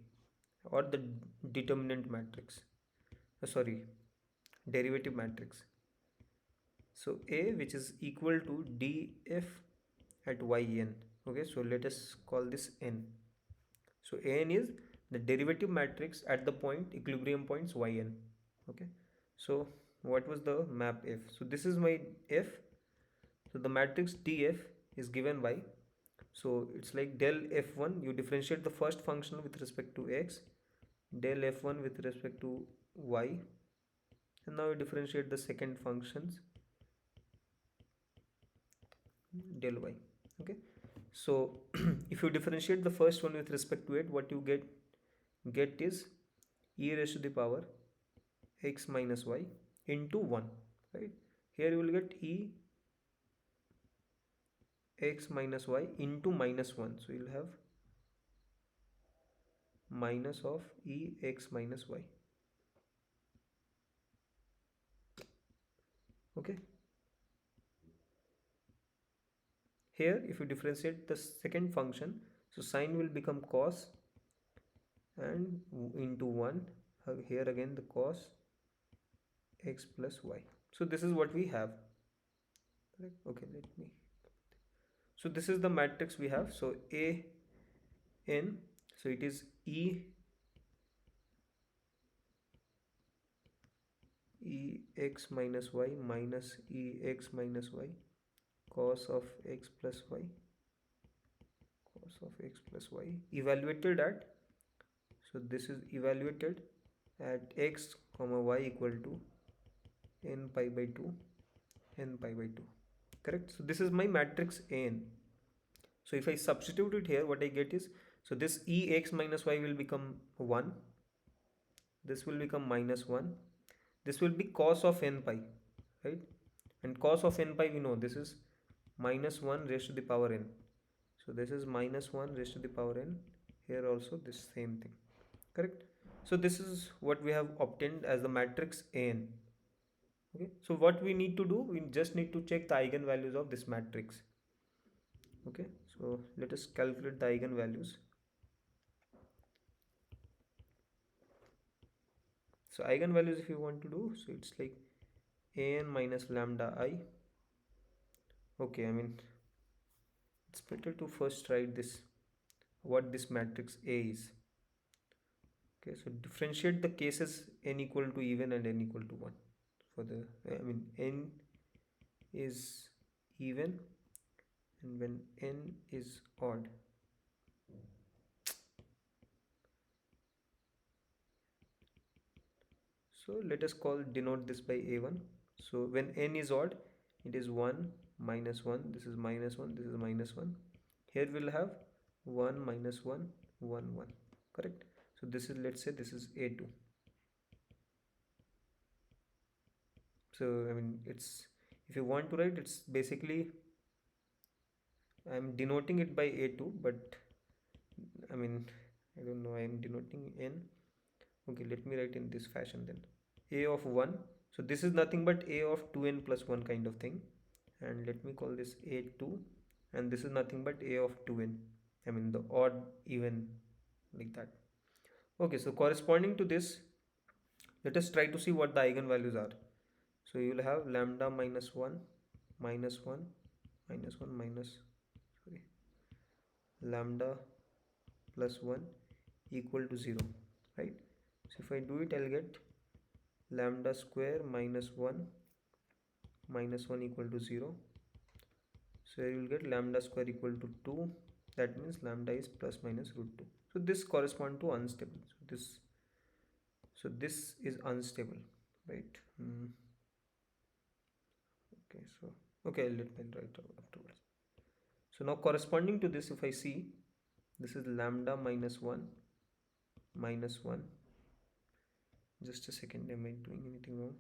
or the determinant matrix. Sorry, derivative matrix. So A, which is equal to df at yn. Okay, so let us call this n. So an is the derivative matrix at the point equilibrium points yn. Okay, so what was the map f? So this is my f. So the matrix df is given by, so it's like del f1, you differentiate the first function with respect to x, del f1 with respect to y, and now you differentiate the second functions del y. Okay, so if you differentiate the first one with respect to it, what you get is e raised to the power x minus y into 1, right? Here you will get e x minus y into minus 1, so you'll have minus of e x minus y. Okay, here if you differentiate the second function, so sine will become cos and into 1, here again the cos x plus y. So this is what we have, correct? Okay, let me, so this is the matrix we have. So a n, so it is e x minus y minus e x minus y cos of x plus y, cos of x plus y evaluated at, so this is evaluated at x comma y equal to n pi by 2, n pi by 2, correct? So this is my matrix an. So if I substitute it here, what I get is, so this e x minus y will become 1, this will become minus 1, this will be cos of n pi, right? And cos of n pi, we know this is minus 1 raised to the power n, so this is minus 1 raised to the power n, here also this same thing, correct? So this is what we have obtained as the matrix an. Okay, so what we need to do, we just need to check the eigenvalues of this matrix. Okay, so let us calculate the eigenvalues. So eigenvalues, if you want to do, so it's like an minus lambda I. Okay, I mean, it's better to first write this, what this matrix A is. Okay, so differentiate the cases n equal to even and n equal to 1 for the, I mean, n is even and when n is odd. So let us denote this by a1. So when n is odd, it is 1 minus 1, this is minus 1, this is minus 1. Here we'll have 1 minus 1 1 1, correct? So this is, let's say this is a2. So I mean, it's, if you want to write, it's basically, I'm denoting it by a2, but I mean, I don't know, I'm denoting n. Okay, let me write in this fashion then. A of 1, so this is nothing but a of 2n plus 1 kind of thing, and let me call this a2, and this is nothing but a of 2n, I mean the odd even, like that. Okay, so corresponding to this, let us try to see what the eigenvalues are. So you will have lambda minus 1 minus 1 minus 1 minus, sorry, lambda plus 1 equal to 0, right? So if I do it, I'll get lambda square minus 1 minus 1 equal to 0. So you will get lambda square equal to 2. That means lambda is plus minus root 2. So this corresponds to unstable. So this is unstable, right? Okay, so okay, let me write afterwards. So now corresponding to this, if I see, this is lambda minus 1 minus 1. Just a second, am I doing anything wrong?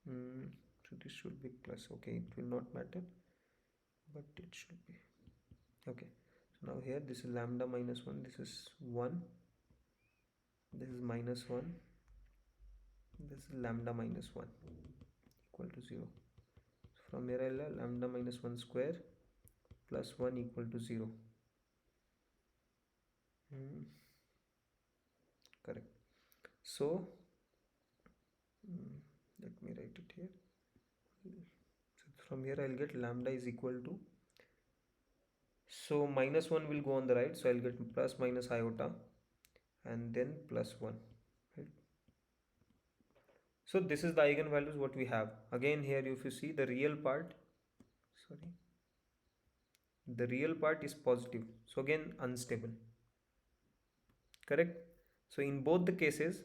So this should be plus. Okay, it will not matter, but it should be okay. So now here, this is lambda minus 1, this is 1, this is minus 1, this is lambda minus 1 equal to 0. So from here I'll have lambda minus 1 square plus 1 equal to 0. Correct. So let me write it here. So from here I'll get lambda is equal to, so minus 1 will go on the right, so I'll get plus minus iota and then plus 1, right? So this is the eigenvalues what we have. Again here, if you see the real part, sorry, the real part is positive, so again unstable, correct? So in both the cases,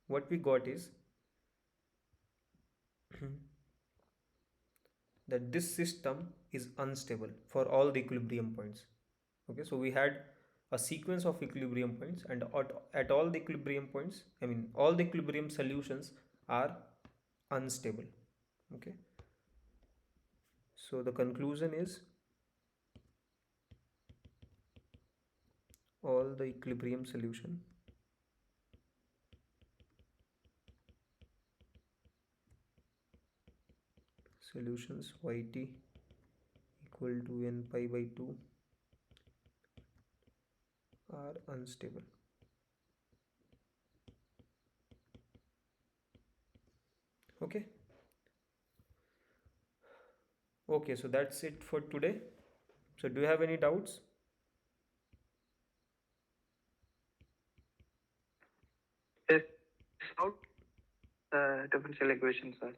what we got is that this system is unstable for all the equilibrium points. Okay, so we had a sequence of equilibrium points, and at all the equilibrium points, I mean all the equilibrium solutions are unstable. Okay, so the conclusion is all the equilibrium solutions yt equal to n pi by 2 are unstable. Okay, okay, so that's it for today. So do you have any doubts? Yes. How differential equations, sir?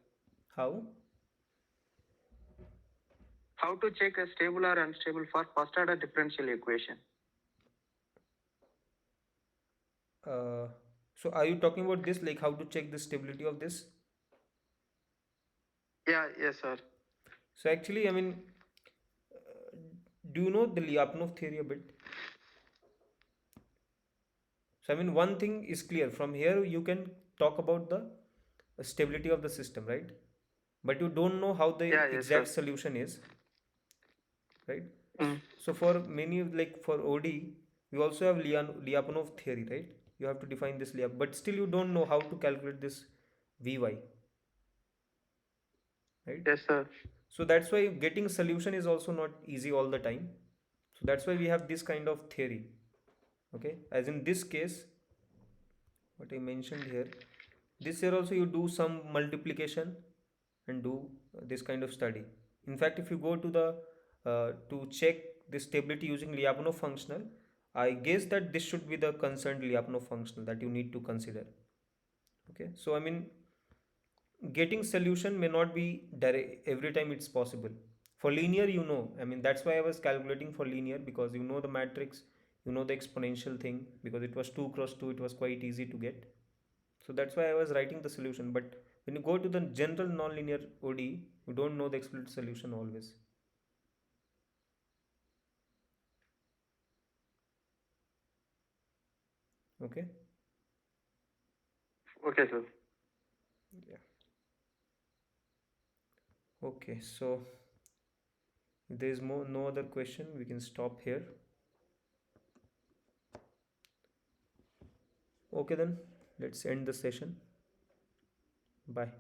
How? How to check a stable or unstable for first order differential equation? So are you talking about this, like how to check the stability of this? Yeah, yes, sir. So actually, I mean, do you know the Lyapunov theory a bit? So I mean, one thing is clear from here, you can talk about the stability of the system, right? But you don't know how the Yeah, yes, exact sir. solution is, right? Mm. So for many, like for ODE, we also have Lyapunov theory, right? You have to define this Lyapunov, but still you don't know how to calculate this Vy, right? Yes, sir. So that's why getting solution is also not easy all the time. So that's why we have this kind of theory. Okay, as in this case, what I mentioned here. This year also you do some multiplication and do this kind of study. In fact, if you go to the to check this stability using Lyapunov functional, I guess that this should be the concerned Lyapunov functional that you need to consider. Okay, so I mean, getting solution may not be direct every time it's possible. For linear, you know, I mean, that's why I was calculating for linear, because you know the matrix, you know the exponential thing, because it was 2 cross 2, it was quite easy to get. So that's why I was writing the solution. But when you go to the general nonlinear ODE, you don't know the explicit solution always. Okay. Okay, sir. Yeah. Okay, so if there is no other question, we can stop here. Okay, then let's end the session. Bye.